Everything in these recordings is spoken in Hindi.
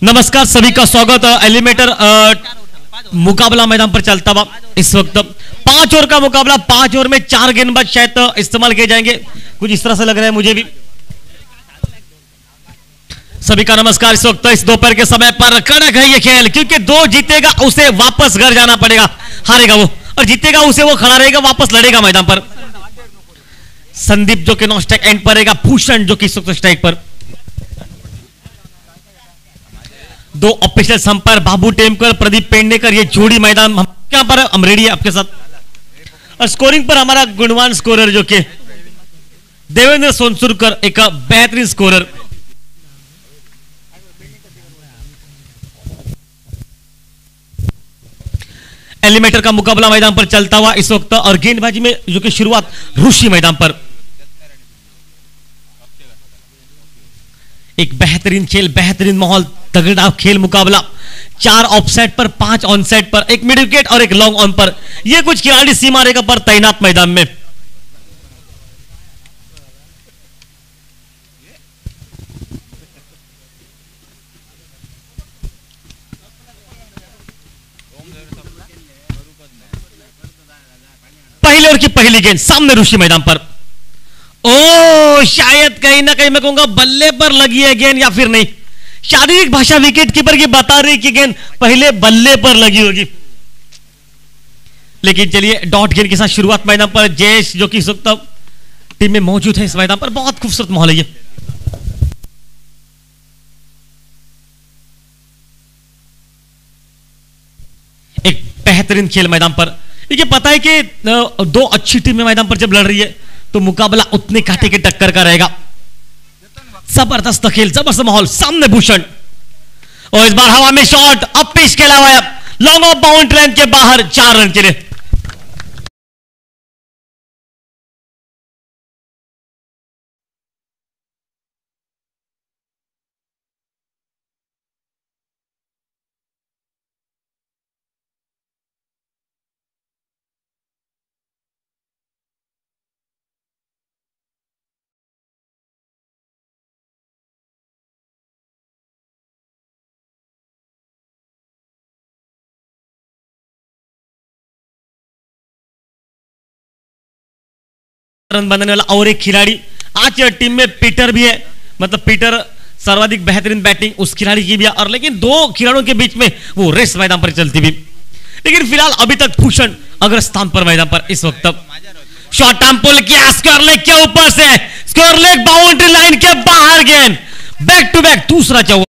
नमस्कार, सभी का स्वागत है। एलिमेटर मुकाबला मैदान पर चलता हुआ इस वक्त 5 ओवर का मुकाबला। 5 ओवर में 4 गेंदबाज शायद इस्तेमाल किए जाएंगे, कुछ इस तरह से लग रहा है मुझे भी। सभी का नमस्कार। इस वक्त इस दोपहर के समय पर कड़क है ये खेल, क्योंकि 2 जीतेगा उसे वापस घर जाना पड़ेगा, हारेगा वो, और जीतेगा उसे वो खड़ा रहेगा, वापस लड़ेगा मैदान पर। संदीप जो कि नॉन स्ट्राइक एंड पर रहेगा, भूषण जो कि इस वक्त स्ट्राइक पर। 2 ऑफिशियल संपर, बाबू टेमकर, प्रदीप पेडनेकर, ये जोड़ी मैदान यहाँ पर हम रेडी है आपके साथ। और स्कोरिंग पर हमारा गुणवान स्कोरर जो कि देवेंद्र सोनसुरकर, एक बेहतरीन स्कोरर। एलिमेटर का मुकाबला मैदान पर चलता हुआ इस वक्त, और गेंदबाजी में जो कि शुरुआत ऋषि मैदान पर। एक बेहतरीन खेल, बेहतरीन माहौल, तगड़ा खेल मुकाबला। 4 ऑफसाइड पर, 5 ऑनसाइड पर, एक मिड विकेट और एक लॉन्ग ऑन पर। ये कुछ खिलाड़ी सीमा रेखा पर तैनात मैदान में। पहले ओवर की पहली गेंद, सामने ऋषि मैदान पर। ओ शायद कहीं ना कहीं मैं कहूंगा बल्ले पर लगी है गेंद, या फिर नहीं। शारीरिक भाषा विकेट कीपर की बता रही कि गेंद पहले बल्ले पर लगी होगी, लेकिन चलिए डॉट गेंद के साथ शुरुआत मैदान पर। जयेश जो कि इस वक्त टीम में मौजूद है इस मैदान पर। बहुत खूबसूरत माहौल है ये। एक बेहतरीन खेल मैदान पर। ये पता है कि 2 अच्छी टीमें मैदान पर जब लड़ रही है तो मुकाबला उतने कांटे के टक्कर का रहेगा। जबरदस्त खेल, जबरदस्त माहौल। सामने भूषण, और इस बार हवा में शॉट, अब पिच के अलावा लॉन्ग ऑफ बाउंड्री लाइन के बाहर, 4 रन के लिए। रन बनाने वाला और एक खिलाड़ी आज टीम में पीटर भी है, मतलब पीटर सर्वाधिक बेहतरीन बैटिंग उस खिलाड़ी की भी है। और लेकिन 2 खिलाड़ियों के बीच में वो रेस मैदान पर चलती भी। लेकिन फिलहाल अभी तक भूषण अग्र स्थान पर मैदान पर इस वक्त। शॉर्ट आर्म पुल किया, स्क्वायर लेग के ऊपर से, स्क्वायर लेग बाउंड्री लाइन के बाहर, गेंद बैक टू बैक दूसरा चौका।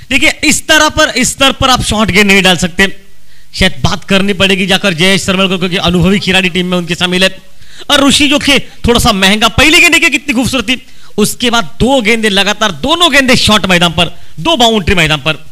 देखिए इस स्तर पर आप शॉर्ट गेंद नहीं डाल सकते। शायद बात करनी पड़ेगी जाकर जयेश शर्मा को, क्योंकि अनुभवी खिलाड़ी टीम में उनके शामिल है। और ऋषि जो थे थोड़ा सा महंगा। पहली गेंद देखिए कितनी खूबसूरत थी, उसके बाद 2 गेंदें लगातार, दोनों गेंदें शॉर्ट मैदान पर, 2 बाउंड्री मैदान पर।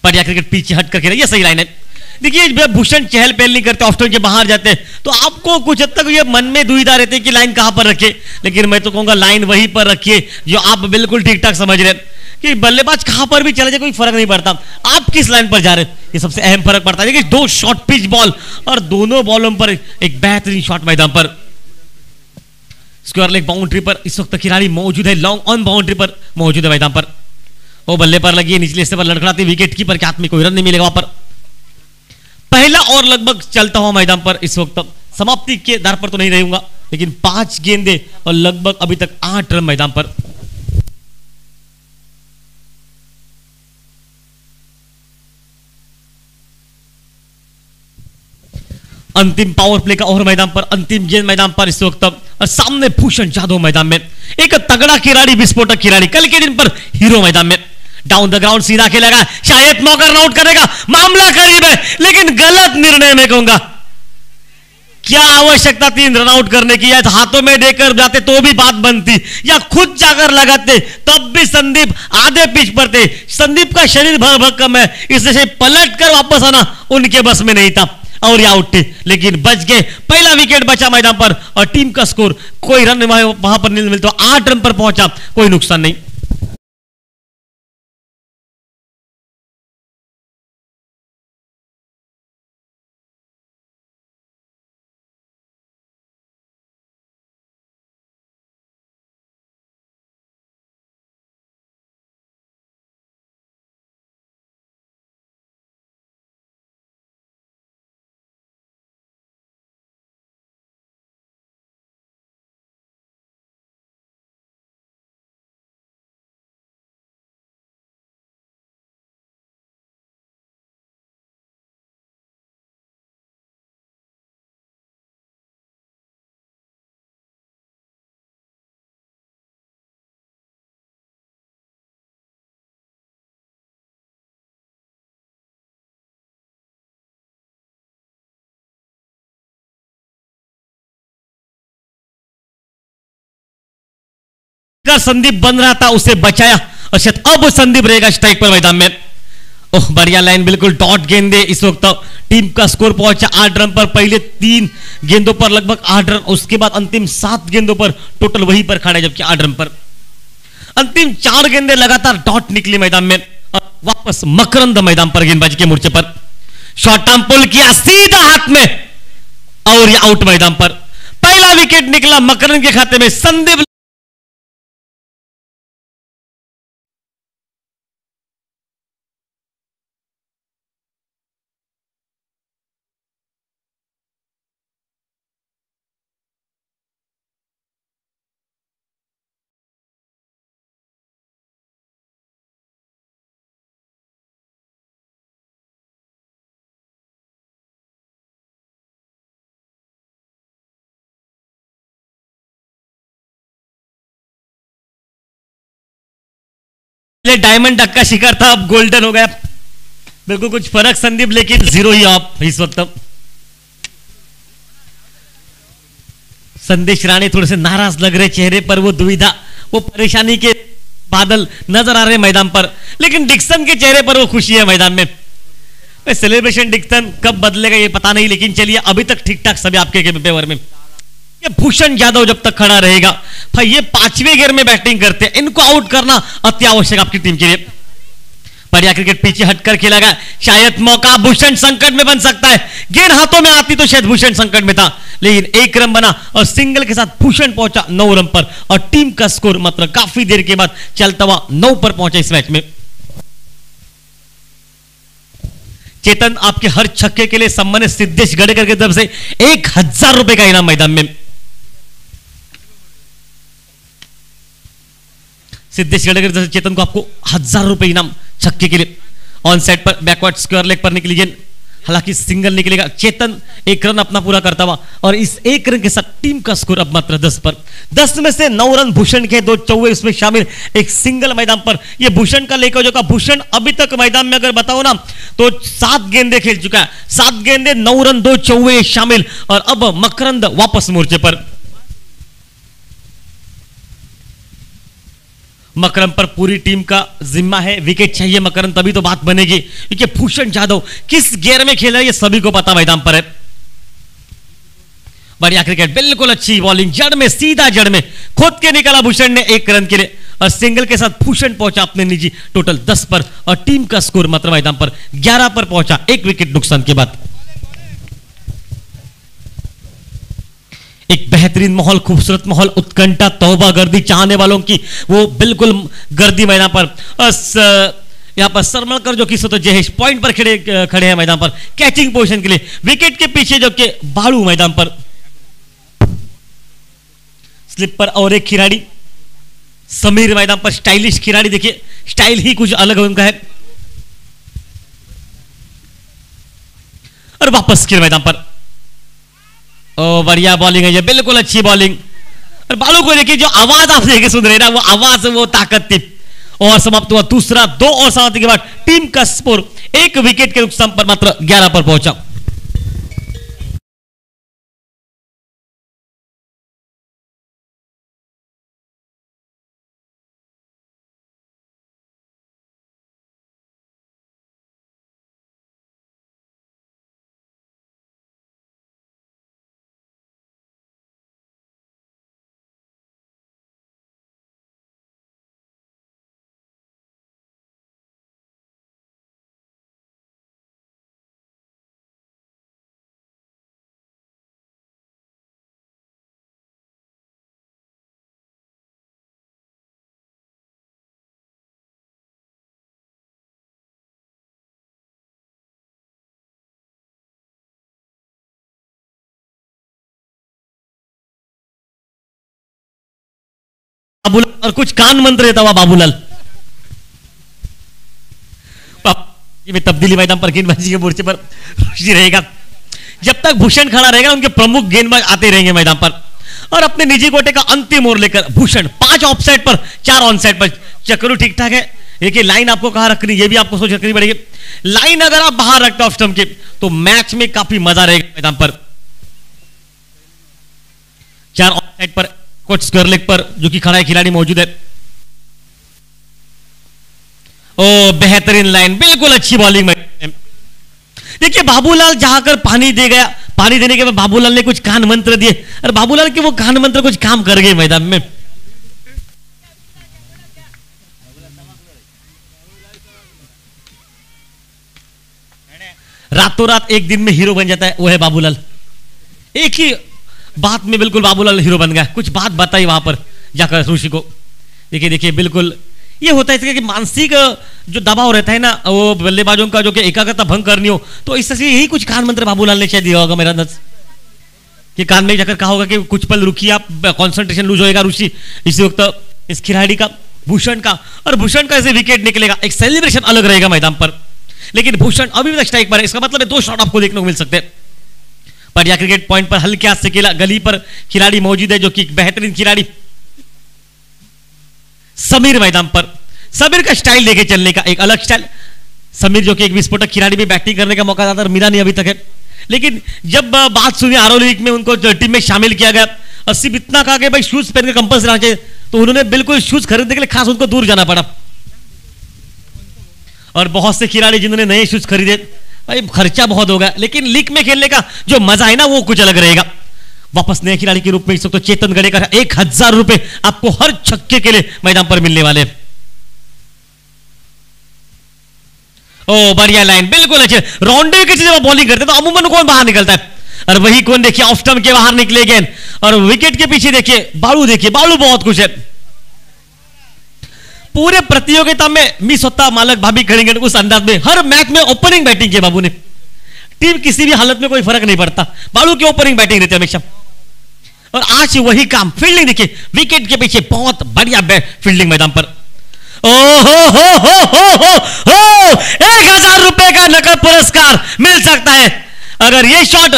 बढ़िया क्रिकेट, पीछे हट कर खेला, ये सही लाइन है। देखिए भूषण चहल पहल नहीं करते, ऑफ स्टंप के बाहर जाते हैं, तो आपको कुछ हद तक ये मन में दुविधा रहती है कि लाइन कहां पर रखे। लेकिन मैं तो कहूंगा लाइन वहीं पर रखिए जो आप बिल्कुल ठीक ठाक समझ रहे हैं, कि बल्लेबाज कहां पर भी चले जाए कोई फर्क नहीं पड़ता, आप किस लाइन पर जा रहे हैं, ये सबसे अहम फर्क पड़ता है। देखिए 2 शॉर्ट पिच बॉल, और दोनों बॉलों पर एक बेहतरीन शॉट मैदान पर। स्क्वायर लेग बाउंड्री पर इस वक्त खिलाड़ी मौजूद है, लॉन्ग ऑन बाउंड्री पर मौजूद है मैदान पर। वो बल्ले पर लगी है, निचले हिस्से पर लड़खड़ाती विकेट कीपर के हाथ में कोई रन नहीं मिलेगा वहां पर। पहला और लगभग चलता हुआ मैदान पर इस वक्त, समाप्ति के दर पर तो नहीं रहूंगा, लेकिन 5 गेंदे और लगभग अभी तक 8 रन मैदान पर। अंतिम पावर प्ले का ओवर मैदान पर, अंतिम गेंद मैदान पर इस वक्त, और सामने भूषण जाधव मैदान में। एक तगड़ा खिलाड़ी, विस्फोटक खिलाड़ी, कल के दिन पर हीरो मैदान में। डाउन द ग्राउंड सीधा खेलेगा, शायद मौका रन आउट करेगा, मामला करीब है, लेकिन गलत निर्णय में कहूंगा। क्या आवश्यकता थी रन आउट करने की, या हाथों में देकर जाते तो भी बात बनती, या खुद जाकर लगाते तब भी संदीप आधे पिच पर थे। संदीप का शरीर भर भर कम है, इसलिए पलट कर वापस आना उनके बस में नहीं था और ये आउट थे, लेकिन बच गए। पहला विकेट बचा मैदान पर और टीम का स्कोर कोई रन वहां पर नहीं मिलता, 8 रन पर पहुंचा, कोई नुकसान नहीं। संदीप बन रहा था, उसे बचाया और शायद अब संदीप रहेगा स्ट्राइक पर मैदान में। ओह बढ़िया लाइन, बिल्कुल डॉट गेंदे। इस वक्त टीम का स्कोर पहुंचा 8 रन पर, पहले 3 गेंदों पर लगभग 8 रन, उसके बाद अंतिम 7 गेंदों पर टोटल वहीं पर खड़ा है, जबकि 8 रन पर अंतिम 4 गेंदे लगातार डॉट निकली मैदान में और वापस मकरंद मैदान पर गेंदबाजी के मोर्चे पर शॉर्ट आर्म पुल किया सीधा हाथ में और ये आउट मैदान पर। पहला विकेट निकला मकरंद के खाते में। संदीप डायमंड डक का शिकार था, अब गोल्डन हो गया। बिल्कुल कुछ फर्क संदीप, लेकिन 0 ही ऑफ इस वक्त। संदेश राणे थोड़े से नाराज लग रहे, चेहरे पर वो दुविधा, वो परेशानी के बादल नजर आ रहे मैदान पर, लेकिन डिक्सन के चेहरे पर वो खुशी है मैदान में। सेलिब्रेशन डिक्सन कब बदलेगा ये पता नहीं, लेकिन चलिए अभी तक ठीक ठाक सभी आपके फेवर में। ये भूषण यादव जब तक खड़ा रहेगा भाई, ये 5वें गेयर में बैटिंग करते हैं, इनको आउट करना अति आवश्यक आपकी टीम के लिए। बढ़िया क्रिकेट पीछे हटकर खेला गया, शायद मौका भूषण संकट में बन सकता है। गेंद हाथों में आती तो शायद भूषण संकट में था, लेकिन 1 रन बना और सिंगल के साथ भूषण पहुंचा 9 रन पर और टीम का स्कोर मात्र काफी देर के बाद चलता हुआ 9 पर पहुंचा इस मैच में। चेतन आपके हर छक्के के लिए सम्मानित सिद्धेश गडेकर की तरफ से 1000 रुपए का इनाम मैदान में। सिद्धेश गडेकर जैसे चेतन को आपको 1000 रुपए इनाम छक्के के लिए। ऑन साइड पर बैकवर्ड स्क्वायर लेग पर निकली गेंद, हालांकि सिंगल निकलेगा। चेतन 1 रन अपना पूरा करता हुआ और इस 1 रन के साथ टीम का स्कोर अब मात्र 10 पर। 10 में से 9 रन भूषण के, 2 चौवे इसमें शामिल, एक सिंगल मैदान पर। ये भूषण का लेकर जो का भूषण अभी तक मैदान में अगर बताओ ना तो 7 गेंदे खेल चुका है, 7 गेंदे 9 रन 2 चौवे शामिल। और अब मकरंद वापस मोर्चे पर। मकरंद पर पूरी टीम का जिम्मा है, विकेट चाहिए मकरंद तभी तो बात बनेगी, क्योंकि भूषण यादव किस गियर में खेल रहा है ये सभी को पता मैदान पर है। बढ़िया क्रिकेट, बिल्कुल अच्छी बॉलिंग, जड़ में, सीधा जड़ में खुद के निकाला भूषण ने 1 रन के लिए और सिंगल के साथ भूषण पहुंचा अपने निजी टोटल 10 पर और टीम का स्कोर मात्र मैदान पर 11 पर पहुंचा 1 विकेट नुकसान के बाद। एक बेहतरीन माहौल, खूबसूरत माहौल, उत्कंठा, तौबा गर्दी चाहने वालों की वो बिल्कुल गर्दी मैदान पर। यहां पर सरमलकर जो कि तो जहेश पॉइंट पर खड़े हैं मैदान पर कैचिंग पोजीशन के लिए। विकेट के पीछे जो कि बाड़ू मैदान पर स्लिप पर और एक खिलाड़ी समीर मैदान पर, स्टाइलिश खिलाड़ी, देखिए स्टाइल ही कुछ अलग उनका है। और वापस खेल मैदान पर, बढ़िया बॉलिंग है ये, बिल्कुल अच्छी बॉलिंग। और बालू को देखिए, जो आवाज आप देखे सुन रहे ना, वो आवाज, वो ताकत थी। और समाप्त हुआ दूसरा, 2 और समाप्ति के बाद टीम का स्कोर 1 विकेट के नुकसान पर मात्र 11 पर पहुंचा। और कुछ कान मंत्र देता हुआ बाबूलाल। ये तब्दीली मैदान पर गेंदबाजी के मोर्चे पर रुचि रहेगा। जब तक भूषण खड़ा रहेगा उनके प्रमुख गेंदबाज आते रहेंगे मैदान पर और अपने निजी कोटे का अंतिम ओवर लेकर भूषण 5 ऑफसाइड पर 4 ऑनसाइड पर। चक्रू ठीक ठाक है। देखिए लाइन आपको कहां रखनी, ये भी आपको सोच रखनी पड़ेगी। लाइन अगर आप बाहर रखते ऑफ स्टंप के तो मैच में काफी मजा रहेगा मैदान पर। 4 ऑफसाइड पर कुछ स्क्वायर लेग पर जो कि खड़ा है खिलाड़ी मौजूद है। ओ बेहतरीन लाइन, बिल्कुल अच्छी बॉलिंग में। देखिए बाबूलाल जाकर पानी दे गया, पानी देने के बाद बाबूलाल ने कुछ कान मंत्र दिए और बाबूलाल के वो कान मंत्र कुछ काम कर गए मैदान में। रातों रात एक दिन में हीरो बन जाता है, वो है बाबूलाल। एक ही बात में बिल्कुल बाबूलाल हीरो बन गया। कुछ बात बताई वहां पर जाकर ऋषि को। देखिए देखिए बिल्कुल ये होता है कि मानसिक जो दबाव रहता है ना वो बल्लेबाजों का, जो कि एकाग्रता भंग करनी हो, तो इस तरह से यही कुछ कान मंत्र बाबूलाल ने शायद दिया होगा मेरा अंदाज कि कान में जाकर कहा होगा कि कुछ पल रुकिए आप, कंसंट्रेशन लूज होएगा ऋषि इसी वक्त इस खिलाड़ी का भूषण का। और भूषण का ऐसे विकेट निकलेगा, एक सेलिब्रेशन अलग रहेगा मैदान पर। लेकिन भूषण अभी भी स्ट्राइक पर है, इसका मतलब है 2 शॉट आपको देखने को मिल सकते हैं। बढ़िया क्रिकेट पॉइंट पर हल्के हाथ से खेला, गली पर खिलाड़ी मौजूद है जो कि बेहतरीन खिलाड़ी समीर मैदान पर। समीर का स्टाइल देखे चलने का एक अलग स्टाइल। समीर जो कि एक विस्फोटक खिलाड़ी भी बैटिंग करने का मौका ज्यादा मिला नहीं अभी तक है, लेकिन जब बात सुनी आरओ लीग में उनको टीम में शामिल किया गया और सिर्फ इतना कहा कि भाई शूज पहन के कंपल्सरी आना चाहिए, तो उन्होंने बिल्कुल शूज खरीदने के लिए खास उनको दूर जाना पड़ा। और बहुत से खिलाड़ी जिन्होंने नए शूज खरीदे, भाई खर्चा बहुत होगा, लेकिन लीग में खेलने का जो मजा है ना वो कुछ अलग रहेगा। वापस नए खिलाड़ी के रूप में इस वक्त तो चेतन गड़ेकर 1000 रुपए आपको हर छक्के के लिए मैदान पर मिलने वाले। ओ बढ़िया लाइन, बिल्कुल अच्छे। राउंडे के जब बॉलिंग करते तो अमूमन कौन बाहर निकलता है, और वही कौन देखिए ऑफ स्टंप के बाहर निकले गेंद। और विकेट के पीछे देखिए बालू, देखिए बालू बहुत कुछ है। पूरे प्रतियोगिता में मिस होता मालक भाभी करेंगे उस अंदाज में, हर मैच में ओपनिंग बैटिंग के बाबू ने। टीम किसी भी हालत में कोई फर्क नहीं पड़ता, बालू की ओपनिंग बैटिंग रहती है हमेशा। और आज वही काम, फील्डिंग देखिए विकेट के पीछे बहुत बढ़िया फील्डिंग मैदान पर। ओ हो 1000 रुपए का नकद पुरस्कार मिल सकता है अगर ये शॉट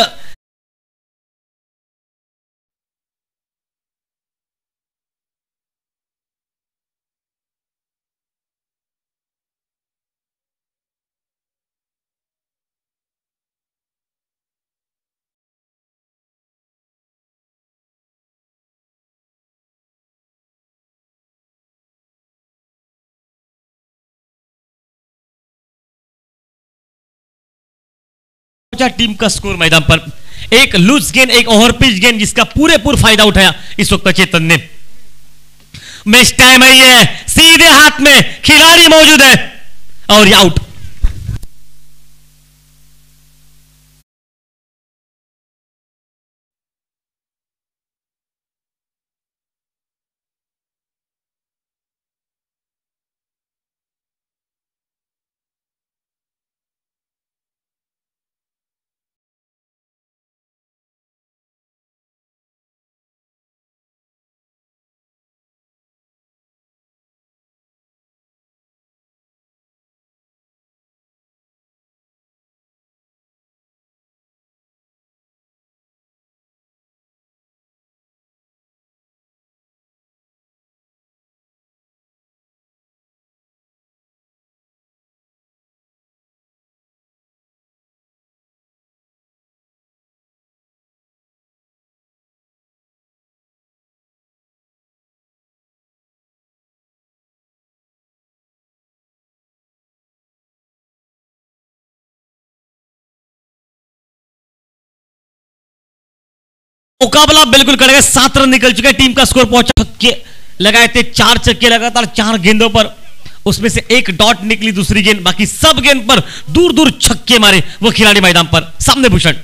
टीम का स्कोर मैदान पर। एक लूज गेंद, एक ओवर पिच गेंद जिसका पूरे फायदा उठाया इस वक्त चेतन ने। मैच टाइम है, ये सीधे हाथ में खिलाड़ी मौजूद है और ये आउट। मुकाबला बिल्कुल करेगा। 7 रन निकल चुके हैं, टीम का स्कोर पहुंचा। छक्के लगाए थे, 4 छक्के लगातार 4 गेंदों पर, उसमें से एक डॉट निकली दूसरी गेंद, बाकी सब गेंद पर दूर दूर छक्के मारे वो खिलाड़ी मैदान पर। सामने भूषण,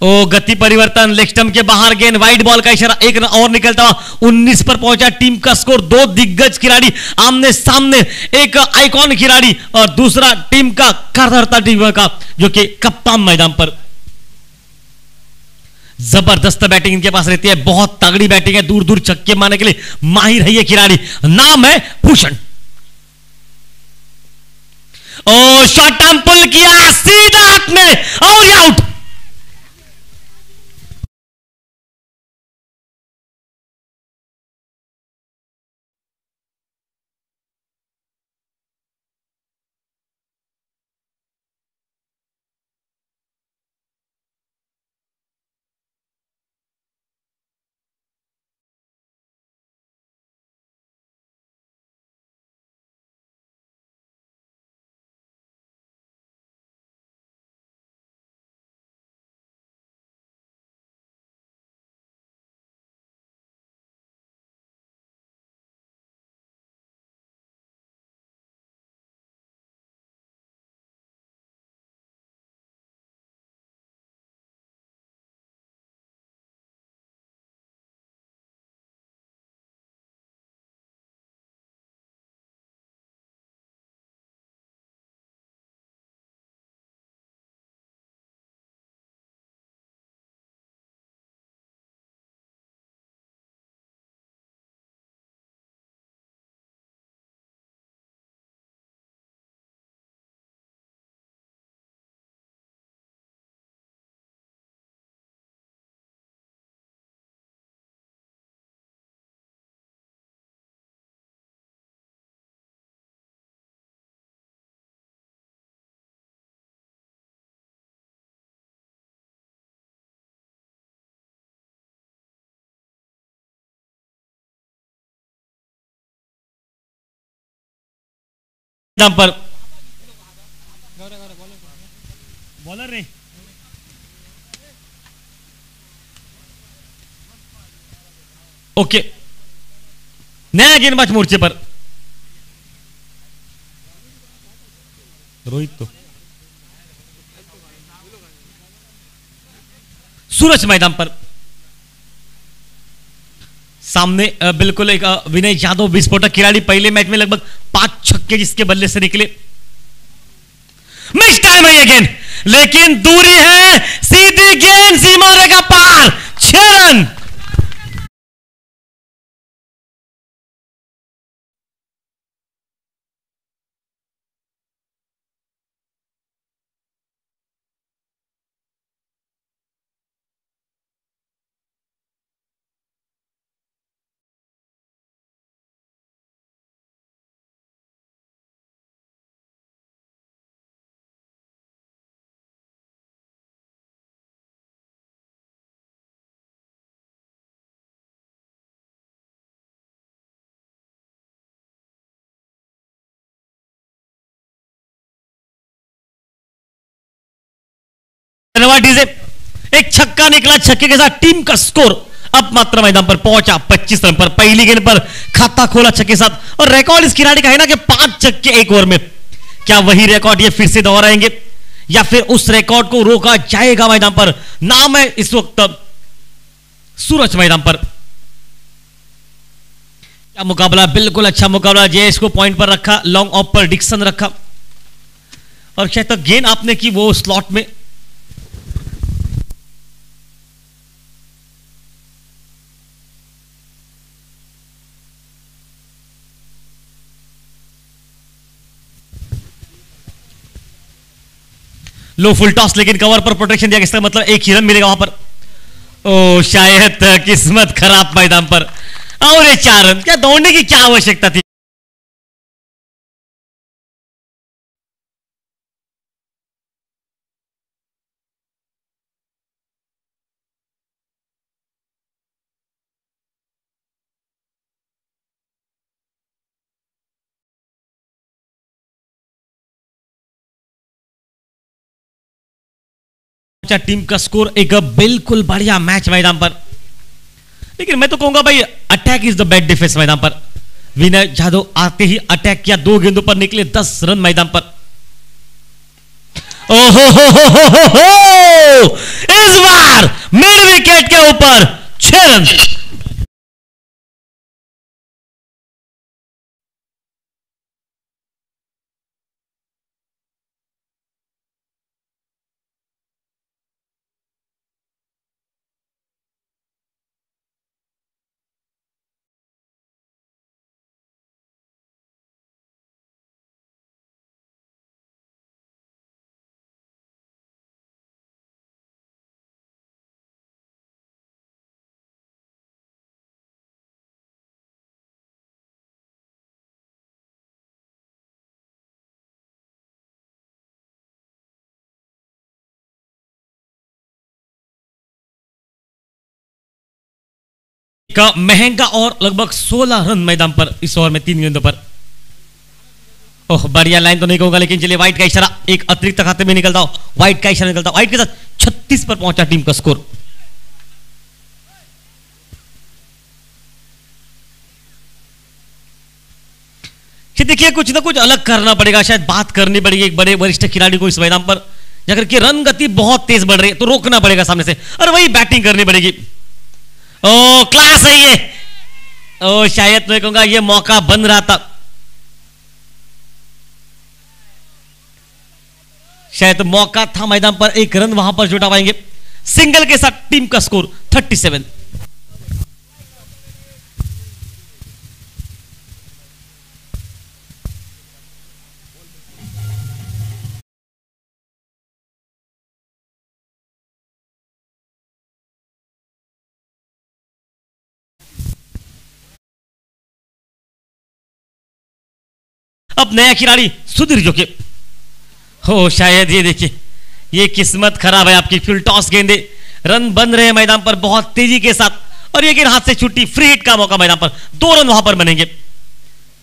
ओ गति परिवर्तन, लेग स्टंप के बाहर गेंद, वाइड बॉल का इशारा, 1 रन और निकलता हुआ 19 पर पहुंचा टीम का स्कोर। 2 दिग्गज खिलाड़ी आमने सामने, एक आइकॉन खिलाड़ी और दूसरा टीम का कर्ता टीम का जो कि कप्तान मैदान पर। जबरदस्त बैटिंग इनके पास रहती है, बहुत तगड़ी बैटिंग है, दूर दूर छक्के मारने के लिए माहिर है ये खिलाड़ी, नाम है भूषण। ओ शॉर्ट टर्म पुल किया सीधा हाथ में और ये आउट। पर बॉलर नहीं, ओके, नया गेंदबाज मोर्चे पर रोहित, तो सूरज मैदान पर सामने बिल्कुल एक विनय यादव विस्फोटक खिलाड़ी, पहले मैच में लगभग 5 छक्के जिसके बल्ले से निकले। मिस टाइम है ये गेंद, लेकिन दूरी है, सीधी गेंद सीमा रेखा पार, 6 रन। धन्यवाद डीजे, एक छक्का निकला, छक्के के साथ टीम का स्कोर अब मात्र मैदान पर पहुंचा 25 रन पर, पहली गेंद पर खाता खोला छक्के साथ, और रिकॉर्ड इस खिलाड़ी का है ना कि 5 छक्के एक ओवर में। क्या वही रिकॉर्ड ये फिर से दोहराएंगे या फिर उस रिकॉर्ड को रोका जाएगा मैदान पर? नाम है इस वक्त सूरज मैदान पर। क्या मुकाबला, बिल्कुल अच्छा मुकाबला, जयेश को पॉइंट पर रखा, लॉन्ग ऑफ पर डिक्सन रखा, और शायद तक गेंद आपने की वो स्लॉट में। लो फुल टॉस, लेकिन कवर पर प्रोटेक्शन दिया, इसका मतलब एक ही रन मिलेगा वहां पर। ओ शायद किस्मत खराब मैदान पर, और ये 4 रन, क्या दौड़ने की क्या आवश्यकता थी? टीम का स्कोर, एक बिल्कुल बढ़िया मैच मैदान पर, लेकिन मैं तो कहूंगा भाई attack is the best defence मैदान पर। विनय यादव आते ही अटैक किया, 2 गेंदों पर निकले 10 रन मैदान पर। ओहो हो, इस बार मिड विकेट के ऊपर 6 रन। का महंगा और लगभग 16 रन मैदान पर इस ओवर में 3 गेंदों पर। ओह, बढ़िया लाइन तो नहीं कहूंगा, लेकिन चलिए व्हाइट का इशारा एक अतिरिक्त खाते में निकलता हो, व्हाइट का इशारा निकलता, व्हाइट के साथ 36 पर पहुंचा टीम का स्कोर। देखिए कुछ ना कुछ अलग करना पड़ेगा, शायद बात करनी पड़ेगी एक बड़े वरिष्ठ खिलाड़ी को इस मैदान पर, अगर की रन गति बहुत तेज बढ़ रही है तो रोकना पड़ेगा सामने से, और वही बैटिंग करनी पड़ेगी। ओ क्लास है ये, ओ शायद मैं कहूंगा ये मौका बन रहा था, शायद मौका था मैदान पर, एक रन वहां पर जुटा पाएंगे सिंगल के साथ टीम का स्कोर 37। अब नया खिलाड़ी सुधीर जोके, हो शायद ये देखिए ये किस्मत खराब है आपकी, फुल टॉस गेंदे, रन बन रहे हैं मैदान पर बहुत तेजी के साथ, और ये गेंद हाथ से छुट्टी, फ्री हिट का मौका मैदान पर, 2 रन वहां पर बनेंगे।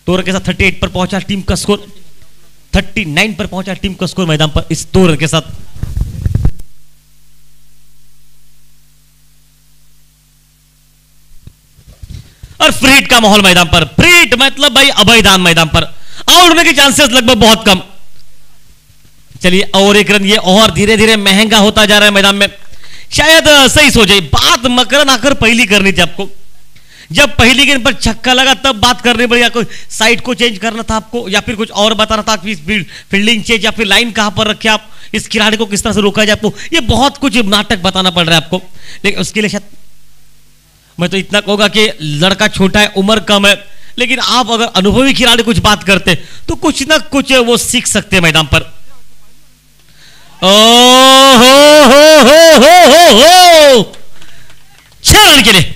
2 रन के साथ 38 पर पहुंचा टीम का स्कोर, 39 पर पहुंचा टीम का स्कोर मैदान पर इस 2 रन के साथ। और फ्री हिट का माहौल मैदान पर, फ्री हिट मतलब भाई अभयदान मैदान पर, आउट होने के चांसेस लगभग बहुत कम। चलिए और एक रन, ये और धीरे धीरे महंगा होता जा रहा है मैदान में, शायद सही सो जाए, बात मकरन आकर पहली करनी थी आपको, जब पहली गेंद पर छक्का लगा तब बात करनी पड़ी, या कोई साइड को चेंज करना था आपको, या फिर कुछ और बताना था कि फील्डिंग चेंज या फिर लाइन कहां पर रखे आप, इस खिलाड़ी को किस तरह से रोका जाए आपको, ये बहुत कुछ नाटक बताना पड़ रहा है आपको, लेकिन उसके लिए शायद मैं तो इतना कहूंगा कि लड़का छोटा है, उम्र कम है, लेकिन आप अगर अनुभवी खिलाड़ी कुछ बात करते तो कुछ ना कुछ वो सीख सकते हैं मैदान पर। ओ हो 6 रन के लिए।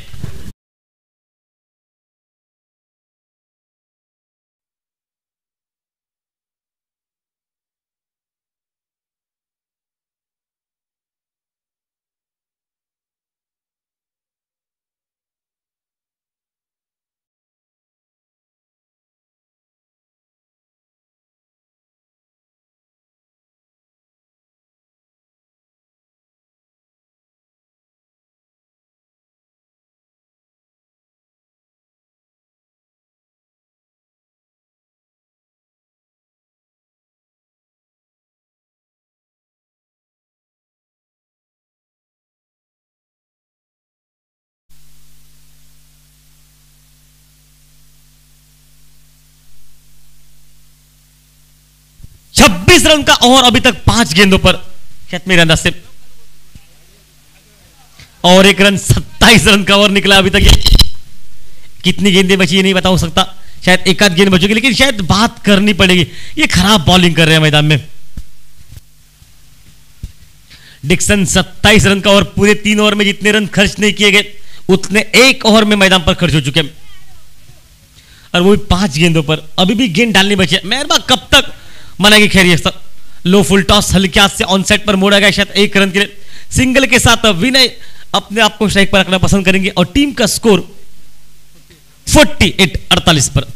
रन का ओवर अभी तक 5 गेंदों पर, शायद मेरे अंदाज से, और एक रन 27 रन का ओवर निकला अभी तक। ये कितनी गेंदें बची ये नहीं बता सकता, शायद एक आध गेंद बचेगी, लेकिन शायद बात करनी पड़ेगी, ये खराब बॉलिंग कर रहे हैं मैदान में। डिक्सन 27 रन का ओवर, पूरे 3 ओवर में जितने रन खर्च नहीं किए गए उतने एक ओवर में मैदान पर खर्च हो चुके हैं, और वो भी 5 गेंदों पर, अभी भी गेंद डालनी बची है। मेहरबा कब तक मनाएगी खैरियत सर, लो फुल टॉस हल्के हाथ से ऑन सेट पर मोड़ा गया, शायद 1 रन के लिए सिंगल के साथ विनय अपने आप को स्ट्राइक पर रखना पसंद करेंगे, और टीम का स्कोर 48 पर।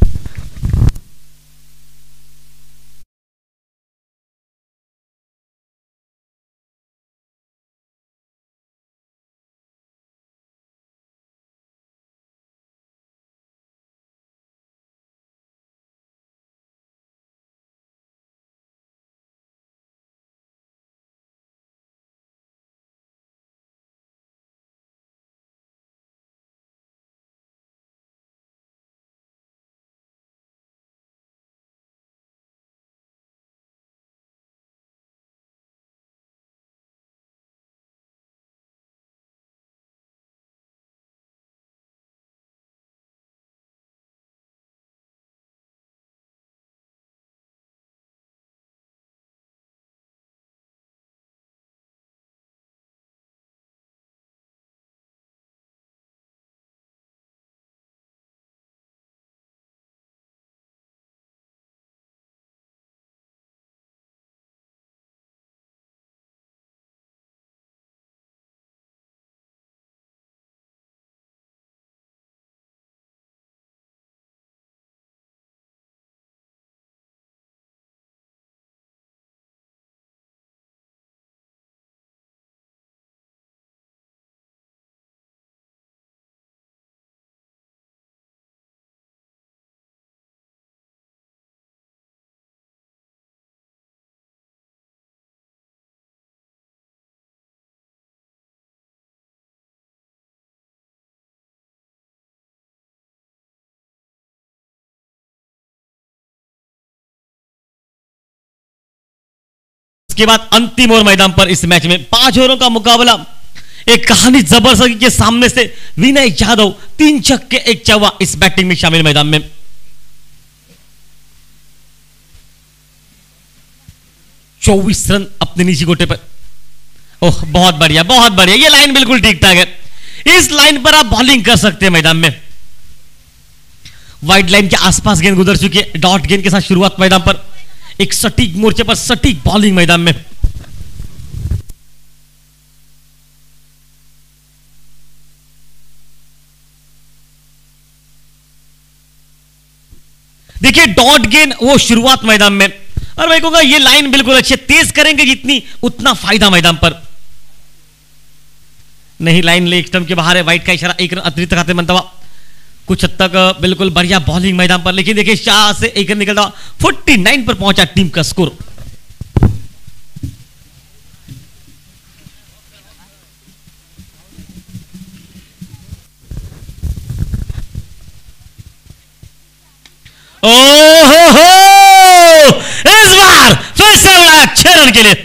उसके बाद अंतिम ओवर मैदान पर इस मैच में 5 ओवरों का मुकाबला, एक कहानी जबरदस्त के सामने से विनय जाधव 3 छक्के 1 चौका इस बैटिंग में शामिल मैदान में। चौबीस रन अपने निजी गोटे पर। ओह बहुत बढ़िया बहुत बढ़िया, ये लाइन बिल्कुल ठीक ठाक है। इस लाइन पर आप बॉलिंग कर सकते हैं मैदान में। वाइड लाइन के आसपास गेंद गुजर चुकी है। डॉट गेंद के साथ शुरुआत मैदान पर, एक सटीक मोर्चे पर सटीक बॉलिंग मैदान में। देखिए डॉट गेंद वो शुरुआत मैदान में, और मैं कहूंगा ये लाइन बिल्कुल अच्छी, तेज करेंगे जितनी उतना फायदा मैदान पर। नहीं, लाइन लेग स्टंप के बाहर है, वाइट का इशारा, एक रन अतिरिक्त खाते मंतवा। कुछ हद तक बिल्कुल बढ़िया बॉलिंग मैदान पर, लेकिन देखिए शाह से एक रन निकलता 49 पर पहुंचा टीम का स्कोर। ओहो, इस बार फिर से 6 रन के लिए।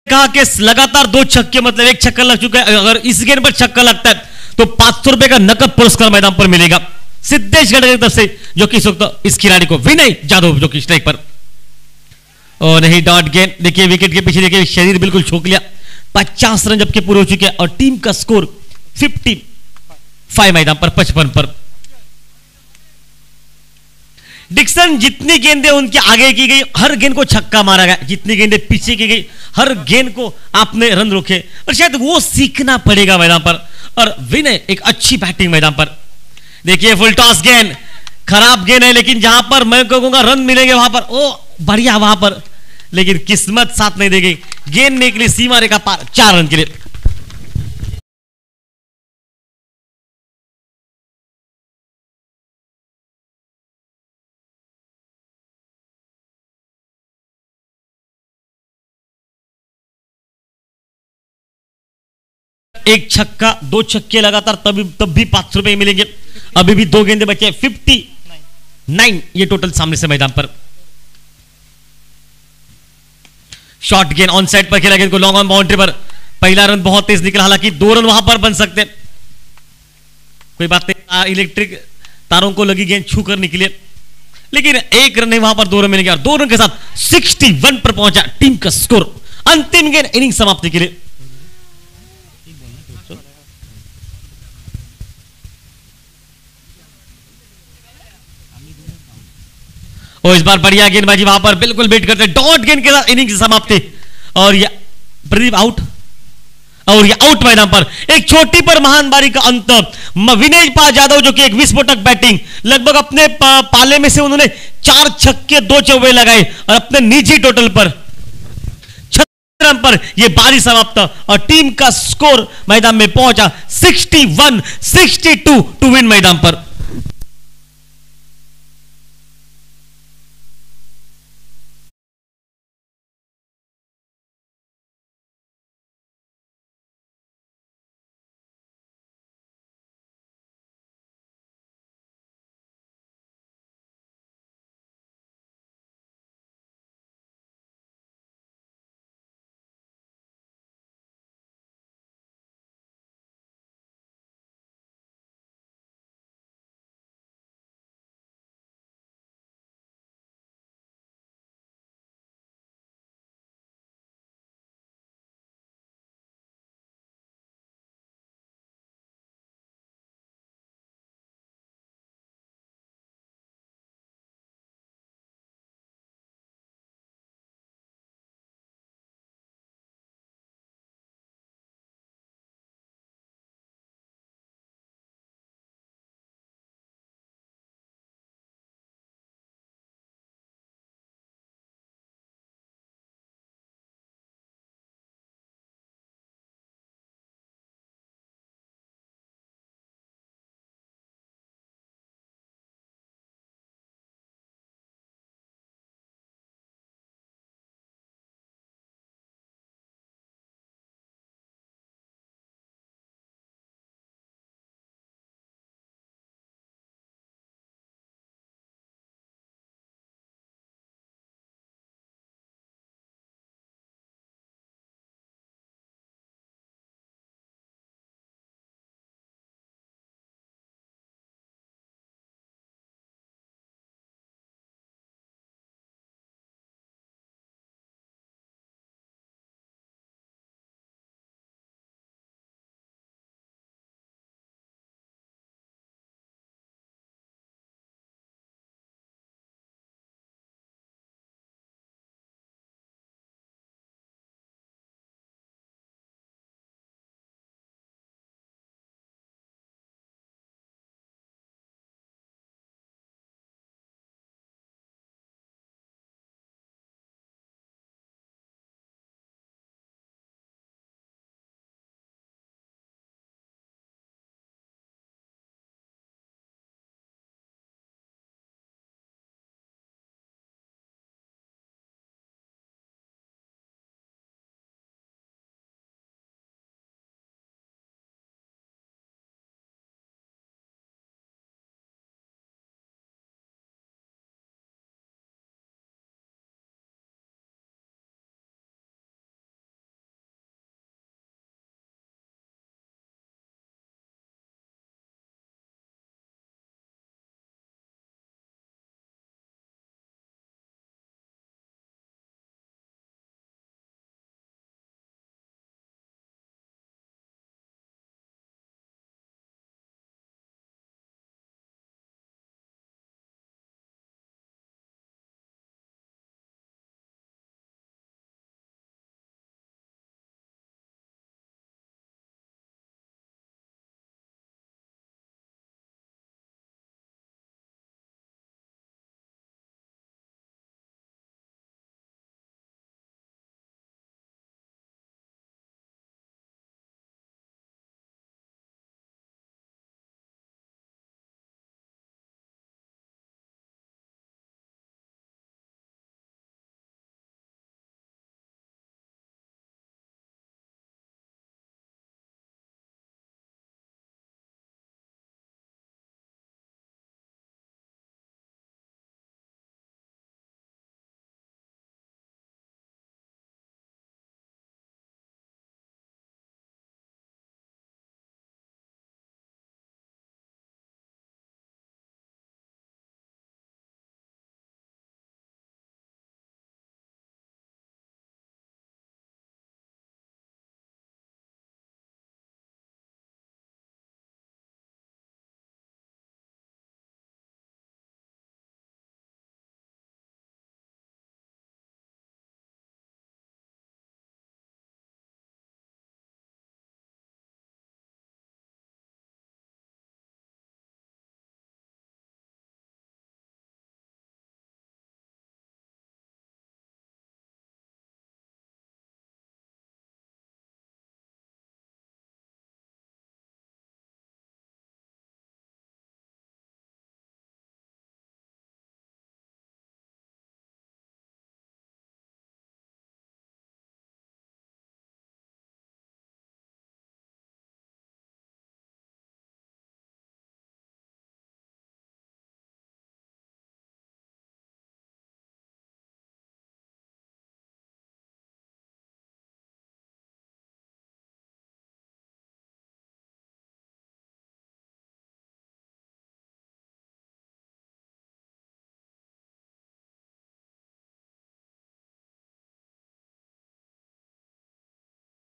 कहा कि लगातार 2 छक्के, मतलब 1 छक्का लग चुका है। अगर इस गेंद पर छक्का लगता है तो 500 रुपए का नकद पुरस्कार मैदान पर मिलेगा सिद्धेशगढ़ की तरफ से, जो कि इस वक्त इस खिलाड़ी को विनय जाधव जो कि स्ट्राइक पर। और नहीं डॉट गेंद, देखिए विकेट के पीछे देखिए शरीर बिल्कुल छोक लिया। 50 रन जबकि पूरे हो चुके हैं और टीम का स्कोर 55 मैदान पर 55 पर। डिक्सन जितनी गेंदें उनके आगे की गई, हर गेंद को छक्का मारा गया। जितनी गेंदें पीछे की गई, हर गेंद को आपने रन रोके, और शायद वो सीखना पड़ेगा मैदान पर। और विनय एक अच्छी बैटिंग मैदान पर। देखिए फुल टॉस गेंद, खराब गेंद है, लेकिन जहां पर मैं कहूंगा रन मिलेंगे वहां पर ओ बढ़िया वहां पर, लेकिन किस्मत साथ नहीं देगी। गेंद निकली सीमा रेखा पार, 4 रन के लिए। एक छक्का, 2 छक्के लगातार, तब भी 500 रुपए मिलेंगे। अभी भी 2 गेंदे बचे, 59 ये टोटल सामने से मैदान पर। शॉर्ट गेंद ऑन साइड पर खेला, गेंद को लॉन्ग ऑन बाउंड्री पर। पहला रन बहुत तेज निकला, हालांकि 2 रन वहां पर बन सकते, कोई बात नहीं। इलेक्ट्रिक तारों को लगी गेंद छू कर निकले, लेकिन 1 रन नहीं, वहां पर 2 रन मिलेंगे। और 2 रन के साथ 61 पर पहुंचा टीम का स्कोर। अंतिम गेंद इनिंग समाप्ति के लिए। और इस बार बढ़िया गेंदबाजी वहां पर बिल्कुल बीट करते, डॉट गेंद के साथ इनिंग समाप्ति। और ये प्रदीप आउट, और ये आउट मैदान पर। एक छोटी पर महान बारी का अंत। विनय पाल जाधव जो कि एक विस्फोटक बैटिंग, लगभग अपने पाले में से उन्होंने 4 छक्के 2 चौके लगाए, और अपने निजी टोटल पर 36 रन पर यह बारी समाप्त। और टीम का स्कोर मैदान में पहुंचा 61-62 टू विन मैदान पर।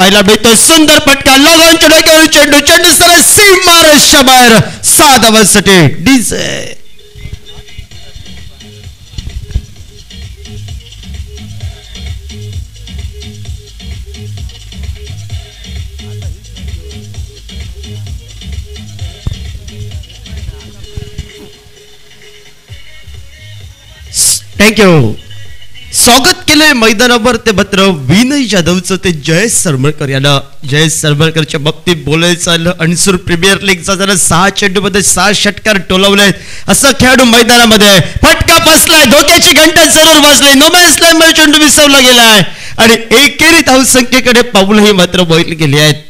पाहायला मिळतोय. सुंदर फटका लगावून डोक्यावर चेंडू चेंडू सरळ सीमारेषा बाहेर 6 धावांसाठी डीजे. थँक्यू. स्वागत केलंय मैदानावर ते मात्र विनय जाधवचं ते जयेश सरमळकर यांना. जयेश सरमळकरच्या बाबतीत बोलायचं झालं अणसूर प्रीमियर लीगचा जरा 6 चेंडूमध्ये 6 षटकार टोलवले असं खेळाडू मैदानामध्ये. फटका बसलाय, धोक्याची घंटा जरूर वाजली, नोमॅन्स लँडमध्ये चेंडू विसवला गेलाय आणि एकेरी धावसंख्येकडे पाऊलही मात्र वळली गेली आहेत.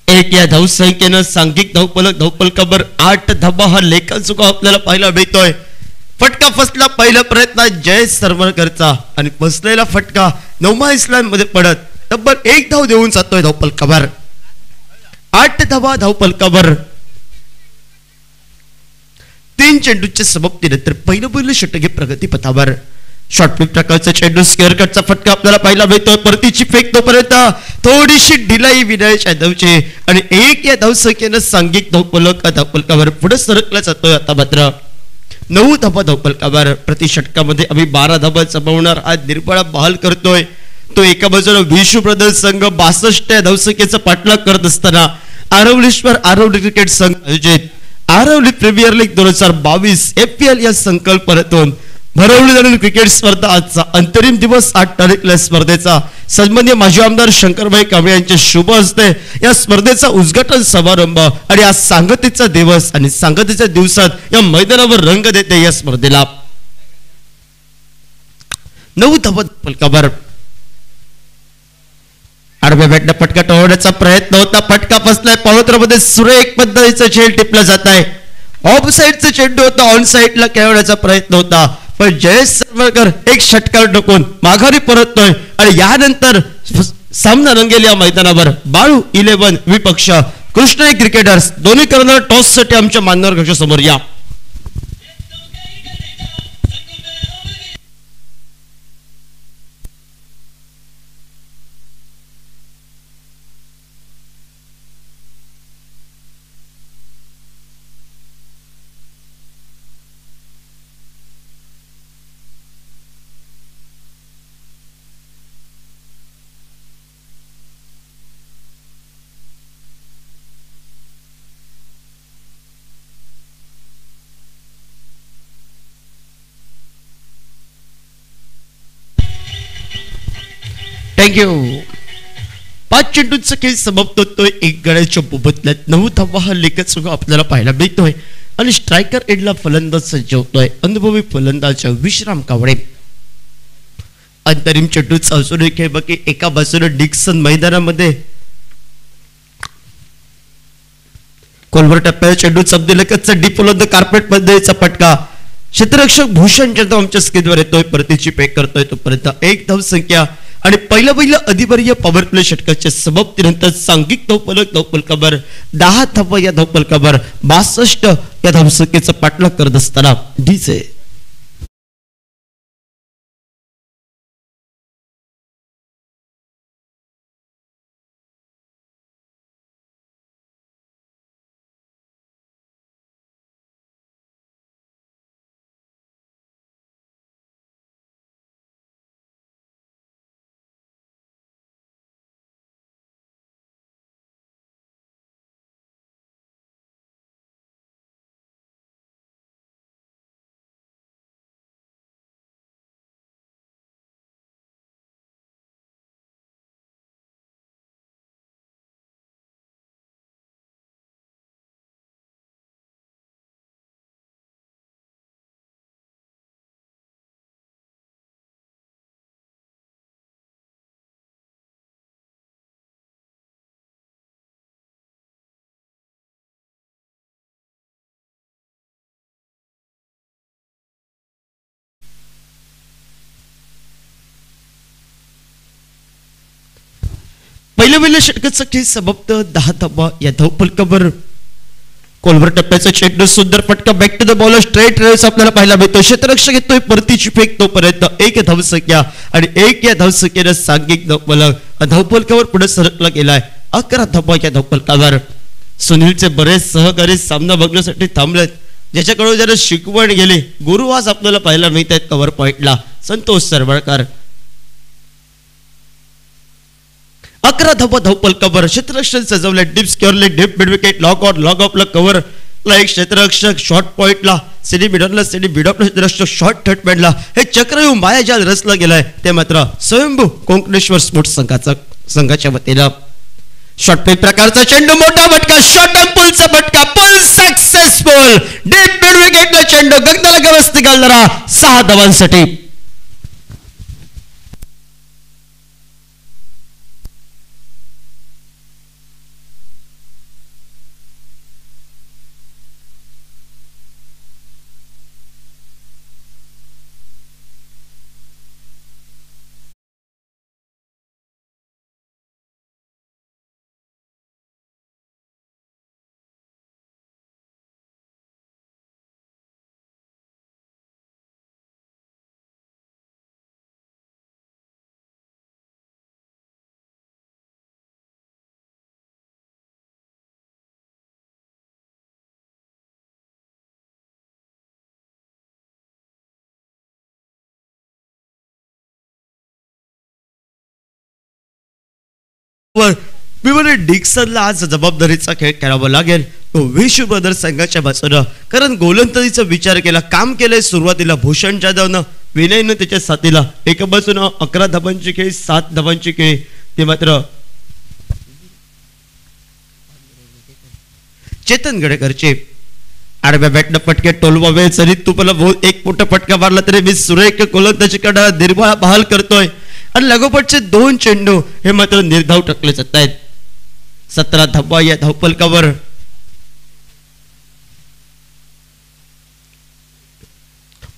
एक या धावसंख्येनं सांघिक धावफलकावर 8 धावा हा लेखाजोखा आपल्याला पाहायला मिळतोय. फटका फसला पहिला प्रयत्न जयेश सरमळकरचा आणि बसलेला फटका नवमा इस्लाम मध्ये पडत तब्बल 1 धाव देऊन जातोय धावफलकावर. 8 धावा धावफलकावर. 3 चेंडूच्या समाप्तीनंतर पहिलं षटके प्रगतीपथावर. शॉर्टपिच प्रकारचा चेंडू स्क्वेअर कटचा फटका आपल्याला पाहायला मिळतोय. परतीची फेक तोपर्यंत थोडीशी ढिलाई विनय जाधवची आणि 1 या धावसंख्येनं सांघिक धावफलकावर पुढे सरकला जातोय. आता मात्र 9 धावा धावफलकावर. प्रति षटकामध्ये आम्ही 12 धावा जमवणार हा निर्बळा बहाल करतोय. तो एका बाजूला विश्व ब्रदर्स संघ 62 या धावसंख्येचा पाठलाग करत असताना आरवली क्रिकेट संघ आयोजित आरवली प्रीमियर लीग 2022 FPL या संकल्पनेतून भरवली जाणारी क्रिकेट स्पर्धा आजचा अंतरिम दिवस 8 तारखेला स्पर्धेचा सन्माननीय माजी आमदार शंकरभाई कांबळे यांच्या शुभ हस्ते या स्पर्धेचा उद्घाटन समारंभ आणि आज सांगतेचा दिवस आणि सांगतेच्या दिवसात या मैदानावर रंग देते या स्पर्धेला. 9 धावा फलकावर. आडव्या बॅटने फटका टोळण्याचा प्रयत्न होता. फटका फसलाय. पवित्रमध्ये सुरेख पद्धतीचा झेल टिपला जात आहे. ऑफ साईडचा चेंडू होता, ऑन साईडला खेळवण्याचा प्रयत्न होता पण जयेश सरमळकर एक षटकार डोकून माघारी परततोय आणि यानंतर सामना रंगेल या मैदानावर. बाळू 11 विपक्ष कृष्ण क्रिकेटर्स दोन्ही करणार टॉस साठी आमच्या मान्यवर कक्षा समोर या. थँक्यू. 5 चेंडूंचा खेळ समाप्त होतोय. 1 गड्याच्या बोबतल्यात 9 धावा हा लेखच सुद्धा आपल्याला पाहायला मिळतोय आणि स्ट्रायकर एंडला फलंदाज सज्ज होतोय. अनुभवी फलंदाज विश्राम कावळे. अंतरिम चेंडूचा अजून एक खेळ बाकी. एका बाजूला डिक्सन मैदानामध्ये कोलवर टप्प्यावर चेंडू चबदी लगतचा डीप फुलंद कार्पेट मध्येचा फटका. क्षेत्ररक्षक भूषण जाधव आमच्या स्क्रीनवर येतोय. परतीची पेक करतोय. तोपर्यंत 1 धावसंख्या आणि पहिलं अधिवर्य पॉवर प्ले षटकाच्या समाप्तीनंतर सांघिक धावफलकावर 10 धावा या धावफलकावर 62 या धावसंख्येचा पाठलाग करत असताना डीजे. पहिल्या षटकाचा खेळ समाप्त. 10 धावा या धावफलकावर. कोलवर टप्प्याचा चेंडू सुंदर फटका back to the bowler straight रेस आपल्याला पाहायला मिळतो. क्षेत्ररक्षक येतोय. परतीची फेक तोपर्यंत 1 धावसंख्या आणि 1 या धावसंख्येनं सांघिक धावफलक धावफलकावर पुढे सरकला गेलाय. 11 धावा या धावफलकावर. सुनीलचे बरेच सहकारी सामना बघण्यासाठी थांबलेत. ज्याच्याकडून जरा शिकवण गेली गुरु आज आपल्याला पाहायला मिळत आहेत कव्हर पॉइंटला. संतोष सरवळकर. 11 धावा धावफलकावर. क्षेत्ररक्षण सजवले. Deep square leg, deep mid wicket, long out, long ऑफला कव्हर ला एक क्षेत्ररक्षक, शॉर्ट पॉइंटला सिडी मिडॉनला, सिडी मिडॉपला क्षेत्ररक्षक, शॉर्ट थर्डमॅनला हे चक्रव्यूह मायाजाल रचला गेलाय. ते मात्र स्वयंभू कोंकणेश्वर स्पोर्ट्स संघाच्या वतीनं. शॉर्ट पिच प्रकारचा चेंडू, मोठा फटका, शॉर्ट ऑन पुलचा फटका, पुल सक्सेसफुल. डीप मिड विकेटला चेंडू गगनाला गवसती घालणारा 6 धावांसाठी. डिक्सनला आज जबाबदारीचा खेळ खेळावा लागेल विश्व ब्रदर्स संघाच्या बाजूनं. कारण गोलंदाजीचा विचार केला, काम केलंय सुरुवातीला भूषण जाधवनं, विनयनं त्याच्या साथीला. एका बाजूनं 11 धावांची खेळी, 7 धावांची खेळी. ते मात्र चेतन गडेकरचे आडव्या बॅटनं फटके टोलवा वेळ सरी तुपला एक मोठा फटका मारला तरी मी सुरेख गोलंदाजीकडे निर्भय बहाल करतोय. आणि लगोपाठचे 2 चेंडू हे मात्र निर्धाव टाकले जात आहेत. 17 धावा या धावफलकावर.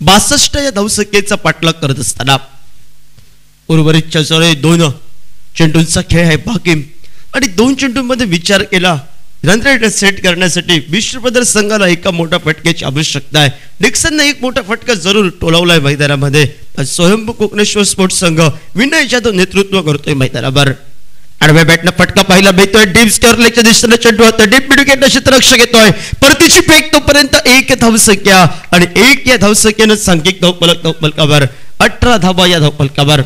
बासष्ट या धावसंख्येचा पाठलाग करत असताना उर्वरित 2 चेंडूंचा खेळ आहे बाकी. आणि 2 चेंडूंमध्ये विचार केला रन रेट सेट करण्यासाठी विश्व ब्रदर्स संघाला एका मोठ्या फटक्याची आवश्यकता आहे. डिक्सनने एक मोठा फटका जरूर टोलावलाय मैदानामध्ये. स्वयंभू कोकणेश्वर स्पोर्ट्स संघ विनय जाधव नेतृत्व करतोय मैदानावर. आडव्या बॅटनं फटका पाहायला मिळतोय. डीप स्क्वेअर लेगच्या दिशेने चेंडू होता. डीप मिड विकेटला क्षेत्ररक्षक येतोय. परतीची फेक तोपर्यंत 1 धावसंख्या आणि 1 या धावसंख्येनं सांघिक धावफलकावर 18 धावा या धावफलकावर.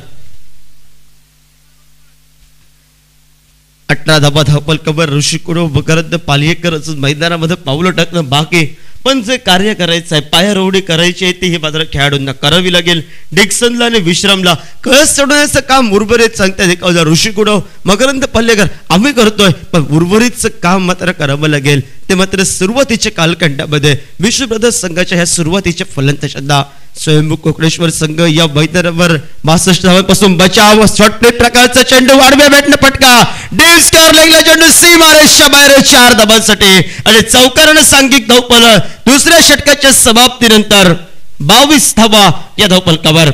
18 धावा धावफलकावर. ऋषी कुडव, मकरंद पालियेकर अजून मैदानामध्ये पावलं टाकणं बाकी. पण जे कार्य करायचं आहे, पायारोवडी करायची आहे ती हे मात्र खेळाडूंना करावी लागेल. डिक्सनला आणि विश्रामला कळस चढवण्याचं काम उर्वरित सांगतात ऋषी कुडव, मकरंद पालेकर आम्ही करतोय, पण उर्वरितचं काम मात्र करावं लागेल. ते मात्र सुरुवातीच्या कालखंडामध्ये विश्व ब्रदर्स संघाच्या ह्या सुरुवातीच्या फलंदाजांना स्वयंभू कोकणेश्वर संघ या मैदानावर 62 धावांपासून बचाव. शॉर्ट प्ले प्रकारचा चेंडू, आडव्या बॅटनं फटका, डीप स्क्वेअर लेगला चेंडू सीमारेषच्या बाहेर 4 धावांसाठी. आणि चौकारानं सांघिक धावफल दुसऱ्या षटकाच्या समाप्तीनंतर 22 धावा या धावफलकावर.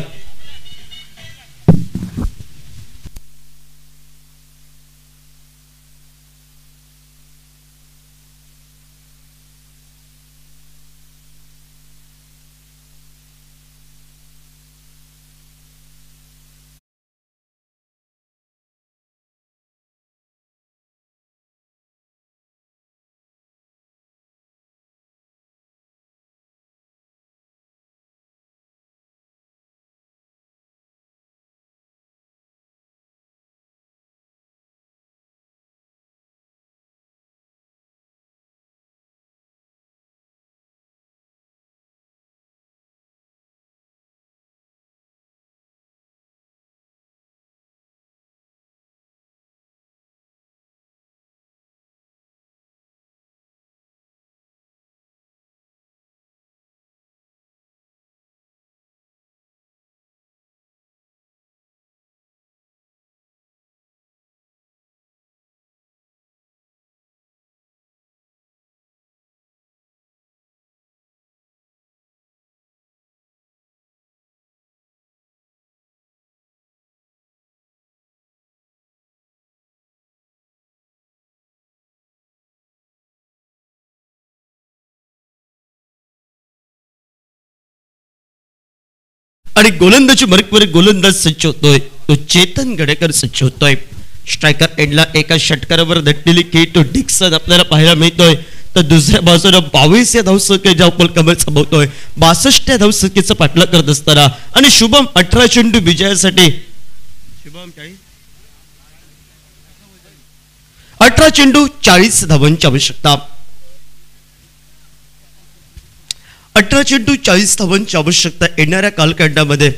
आणि गोलंदाजी मरकवर गोलंदाज सज्ज होतोय तो चेतन गडेकर सज्ज होतोय. स्ट्रायकर एंडला एका षटकारावर धटलेली केटो डिक्सन आपल्याला पाहायला मिळतोय. तर दुसऱ्या बाजूला 22 या धावसंख्ये ज्या कमल संभवतोय 62 या धावसंख्येचा पाठलाग करत असताना आणि शुभम 18 चेंडू विजयासाठी 18 चेंडू 40 धावांची आवश्यकता. 18 चेंडू 40 धावांची आवश्यकता येणाऱ्या कालखंडामध्ये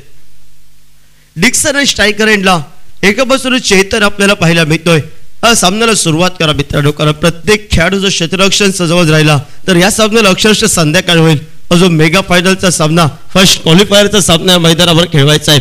डिक्सन आणि स्ट्रायकर एंडला एका बाजूने चेतन आपल्याला पाहायला मिळतोय. हा सामन्याला सुरुवात करा मित्रांनो, कारण प्रत्येक खेळाडू जर क्षेत्ररक्षण सजवत राहिला तर या सामन्याला अक्षरशः संध्याकाळ होईल. अजून मेगा फायनलचा सामना, फर्स्ट क्वालिफायरचा सामना मैदानावर खेळवायचा आहे.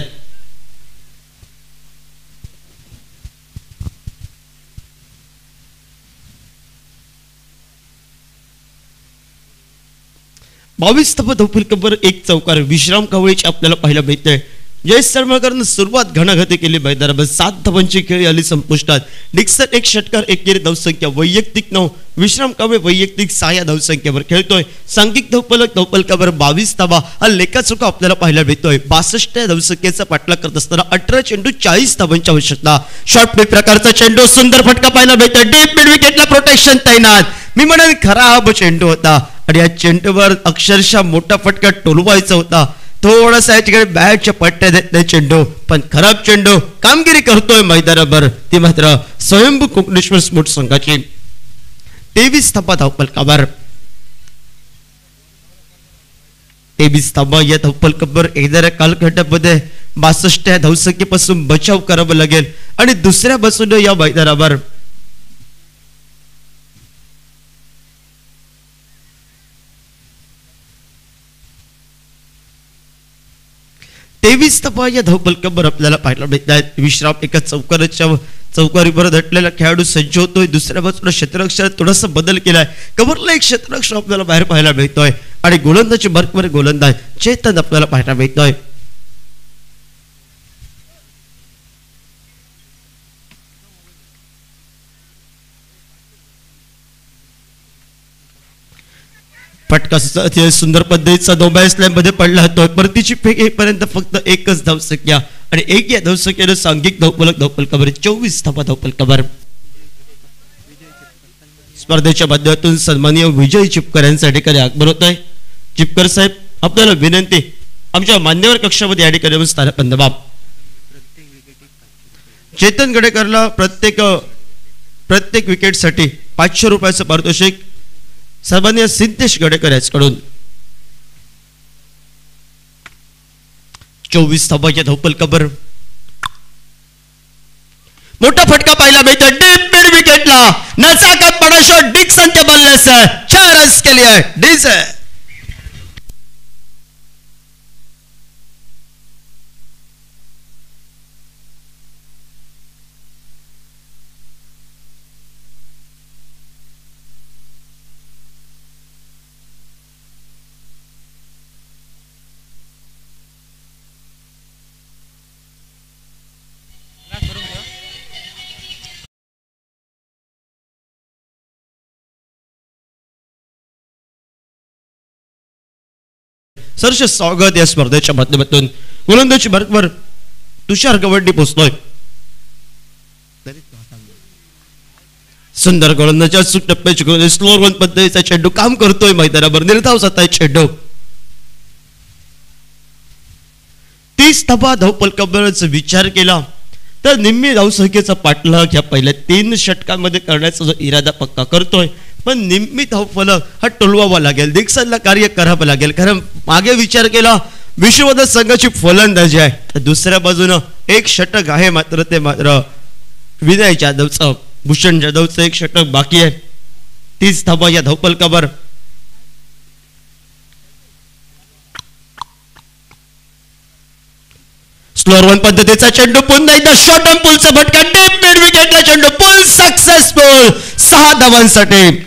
बावीस धावा धावफलकावर एक चौकार विश्राम कावळीची आपल्याला पाहायला मिळते. जयेश सरमळकरनं सुरुवात घणाघाती केली मैदानावर 7 धावांची खेळी आली संपुष्टात. डिक्सन एक षटकार एकेरी धावसंख्या वैयक्तिक 9, विश्राम कावळे वैयक्तिक 6 या धावसंख्येवर खेळतोय. सांघिक धावफलकावर 22 धावा हा लेखाचुका आपल्याला पाहायला मिळतोय. 62 या धावसंख्येचा पाठलाग करत असताना 18 चेंडू 40 धावांची आवश्यकता. शॉर्ट पिच प्रकारचा चेंडू, सुंदर फटका पाहायला मिळतोय. डीप मिड विकेटला प्रोटेक्शन तैनात. मी म्हणेन खराब चेंडू होता आणि या चेंडूवर अक्षरशः मोठा फटका टोलवायचा होता. थोडासा याच्याकडे बॅटच्या पट्ट्या देत नाही चेंडू, पण खराब चेंडू कामगिरी करतोय मैदानावर, ती मात्र स्वयंभू कोकणेश्वर स्पोर्ट्स संघाची. 23 धावा धावफलकावर 23 धावा या धावफलकावर येणाऱ्या कालखंडामध्ये 62 या धावसंख्येपासून बचाव करावा लागेल. आणि दुसऱ्या बाजूने या मैदानावर 23 धावा या धावफलकावर आपल्याला पाहायला मिळत आहेत. विश्राम एका चौकारीवर धटलेला खेळाडू सज्ज होतोय. दुसऱ्या बाजूला क्षेत्ररक्षणात थोडासा बदल केलाय. कव्हरला एक क्षेत्ररक्षण आपल्याला बाहेर पाहायला मिळतोय आणि गोलंदाजी मार्कवर गोलंदाज चेतन आपल्याला पाहायला मिळतोय. फटका सुंदर पद्धतीचा दोबाय स्लॅम मध्ये पडला होता. परतीची फेक येईपर्यंत फक्त एकच धावसंख्या आणि एक या धावसंख्येनं सांघिक धावफलकावर 24 धावा धावफलकावर. स्पर्धेच्या माध्यमातून सन्माननीय विजय चिपकर यांच्या ठिकाणी आगमन होत आहे. चिपकर साहेब, आपल्याला विनंती, आमच्या मान्यवर कक्षामध्ये या ठिकाणी स्थानक बाब. चेतन गडेकरला प्रत्येक विकेटसाठी 500 रुपयाचं पारितोषिक सन्माननीय सिद्धेश गडेकर यांच्याकडून. 24 धावा या धावफलकावर मोठा फटका पाहायला मिळतो. डीप मिड विकेटला नजाकत बडा शॉट डिक्सनच्या बल्लेचं 4 रन्स के लिए डीजे. सरसे स्वागत या स्पर्धेच्या माध्यमातून. गोलंदाजी मार्कवर तुषार गवंडी पोहोचतोय. सुंदर गोलंदाजी अचूक टप्प्याची गोलंदाजी स्लोअर वन पद्धतीचा चेंडू काम करतोय मैदानावर. निर्धाव जात आहे चेंडू. 30 धावा धावफलकावर विचार केला तर निम्मी धावसंख्येचा पाठलाग या पहिल्या 3 षटकांमध्ये करण्याचा जो इरादा पक्का करतोय, पण निम्मी धावफलक हा टोलवावा लागेल. डिक्सनला कार्य करावं लागेल, कारण मागे विचार केला विश्ववाद संघाची फलंदाजी आहे. तर दुसऱ्या बाजूनं एक षटक आहे, मात्र ते मात्र विनय जाधवचं, भूषण जाधवचं एक षटक बाकी आहे. 30 धावा या धावफलकावर. स्लोअर वन पद्धतीचा चेंडू, पुन्हा एकदा शॉर्ट ऑन पुलचा फटका, डीप मिड विकेटला चेंडू, पुल सक्सेसफुल 6 धावांसाठी.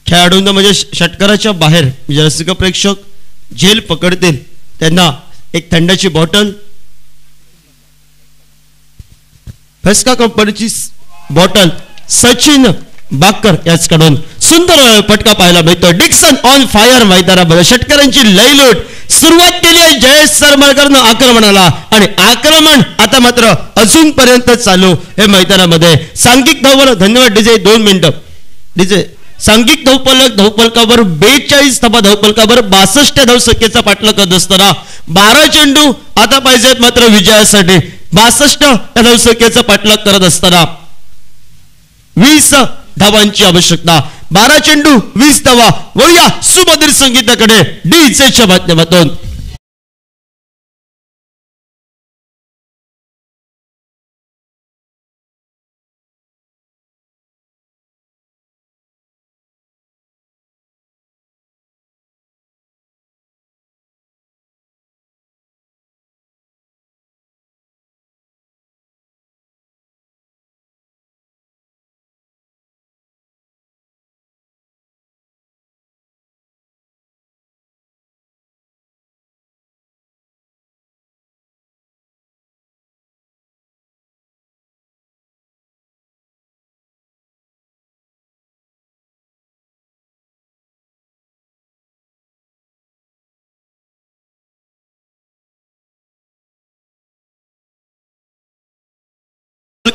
खेळाडूंना म्हणजे षटकाराच्या बाहेर म्हणजे रसिक प्रेक्षक झेल पकडतील त्यांना एक थंडाची बॉटल, फेस्का कंपनीची बॉटल सचिन बाकर याचकडून सुंदर फटका पाहायला मिळतो. डिक्सन ऑन फायर मैदानामध्ये षटकारांची लयलूट सुरुवात केली आहे जयेश सरमळकरनं आक्रमणाला आणि आक्रमण आता मात्र अजूनपर्यंत चालू हे मैदानामध्ये. सांघिक धाववर धन्यवाद डीजे 2 मिनिटं डीजे. सांघिक धावफलकावर 42 धावा धावफलकावर 62 धावसंख्येचा पाठलाग करत असताना 12 चेंडू आता पाहिजेत मात्र विजयासाठी. 62 या धावसंख्येचा पाठलाग करत असताना 20 धावांची आवश्यकता. 12 चेंडू 20 धावा. वळूया सुमधुर संगीताकडे डीजेच्या माध्यमातून.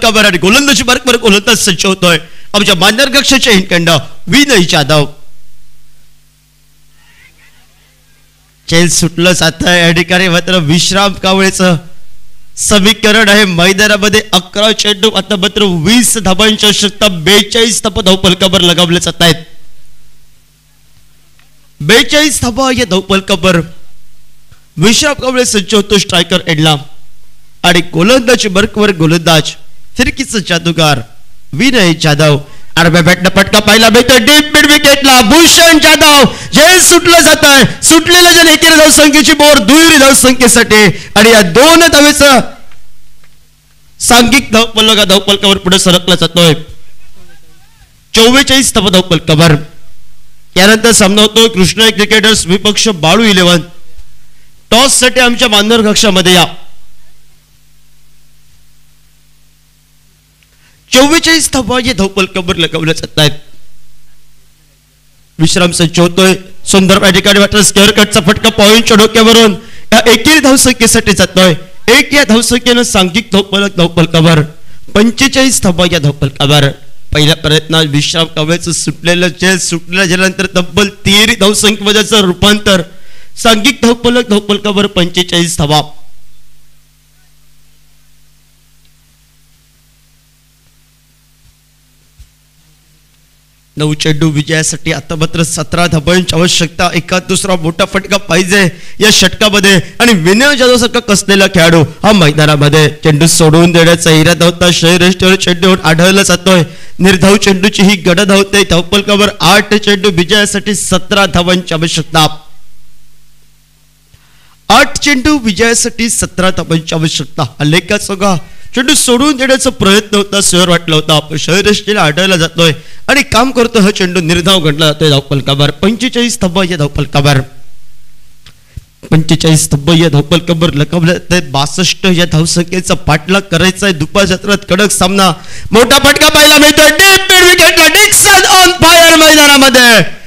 आणि गोलंदाजी मार्गवर गोलंदाज सज्ज होतोय आमच्या मान्यर कक्षाच्या हिंदखंड विनय जाधव. चेल सुटलं जात आहे या ठिकाणी मात्र विश्राम कावळेचं समीकरण आहे मैदानामध्ये. 11 चेंडू आता मात्र 20 धाबांची आवश्यकता. 42 धाबा धावफलकावर लगावले जात आहेत. 42 धाबा या धावफलकावर विश्राम कावळे सज्ज होतो स्ट्रायकर एंडला आणि गोलंदाजी मार्गवर गोलंदाज फिरकीचा जादूगार विनय जाधव. आडव्या बॅटनं फटका पाहायला मिळतोय डीप मिड विकेटला. भूषण जाधव झेल सुटलं जात आहे. सुटलेल्या जण एकेरी धावसंख्येची बोर दुहेरी धावसंख्येसाठी आणि या 2 धावेचं सांघिक धावफलकावर पुढे सरकला जातोय. 44 धावा धावफलकावर. यानंतर सामना होतोय कृष्णा क्रिकेटर्स विपक्ष बाळू 11. टॉस साठी आमच्या मानर कक्षामध्ये या. 44 धावा या धावफलकावर लगावल्या जात आहेत. विश्राम संच होतोय. सुंदर या ठिकाणी वाटतं स्क्वेअर कटचा फटका पॉइंटच्या डोक्यावरून या एकेरी धावसंख्येसाठी जातोय. 1 या धावसंख्येनं सांघिक धावफलकावर 45 धावा या धावफलकावर. पहिल्या प्रयत्नात विश्राम कावळेचं सुटलेलं जेल सुटलेल्या जेलानंतर तब्बल 13 धावसंख्येचं रूपांतर. सांघिक धावफलकावर 45 धावा. 9 चेंडू विजयासाठी आता मात्र 17 धाबांची आवश्यकता. एका दुसरा मोठा फटका पाहिजे या षटकामध्ये आणि विनय जाधव सारखा कसलेला खेळाडू हा मैदानामध्ये. चेंडू सोडून देण्याचा इरादा होता. श्रेयरेष्ठीवर चेंडूवर आढळला जातोय. निर्धाव चेंडूची ही गडद होते. धावफलकावर 8 चेंडू विजयासाठी 17 धावांची आवश्यकता. 8 चेंडू विजयासाठी 17 धावांची आवश्यकता. हल्लेका चेंडू सोडून देण्याचा प्रयत्न होता. शहर वाटला होता पण शहरेष्टीला आढळला जातोय आणि काम करतो. हा चेंडू निर्धाव गणला जातोय धावफलकावर. 45 धावा या धावफलकावर. 45 धावा या धावफलकावर लगावले जाते. 62 या धावसंख्येचा पाठलाग करायचा आहे. दुपार सत्रात कडक सामना. मोठा फटका पाहायला मिळतोय डीप मिड विकेटला. डिक्सन ऑन फायर मैदानामध्ये.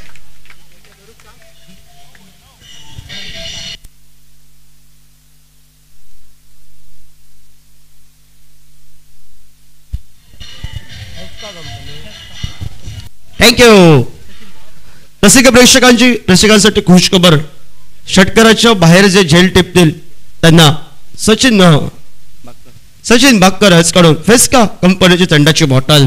थँक्यू. रसिक प्रेक्षकांसाठी खुशखबर. षटकाराच्या बाहेर जे झेल टिपतील त्यांना सचिन बाकर कडून फेस्का कंपनीची थंडाची बॉटल.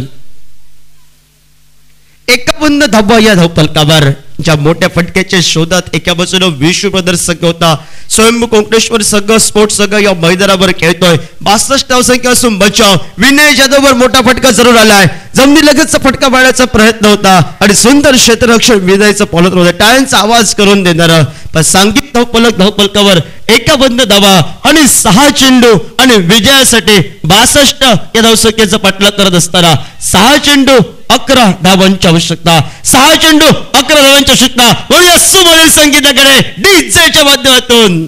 51 धावा या धावफलकावर. ज्या मोठ्या फटक्याच्या शोधात एका बाजूला विश्व ब्रदर्स संघ होता, स्वयंभू कोंकणेश्वर संघ स्पोर्ट्स संघ या मैदानावर खेळतोय. 62 धावसंख्या असून बचाव. विनय जाधववर मोठा फटका जरूर आलाय. जमिनी लगतचा फटका मारण्याचा प्रयत्न होता आणि सुंदर क्षेत्ररक्षण विनयचं पॉलत होतं. टाळ्यांचा आवाज करून देणारा पण सांघिक धावपलकावर एका बंद धावा आणि 6 चेंडू आणि विजयासाठी 62 या धावसंख्येचा पाठलाग करत असताना 6 चेंडू 11 धावांची आवश्यकता. 6 चेंडू 11 धावांची आवश्यकता. वळूया सुमोरील संगीताकडे डीजेच्या माध्यमातून.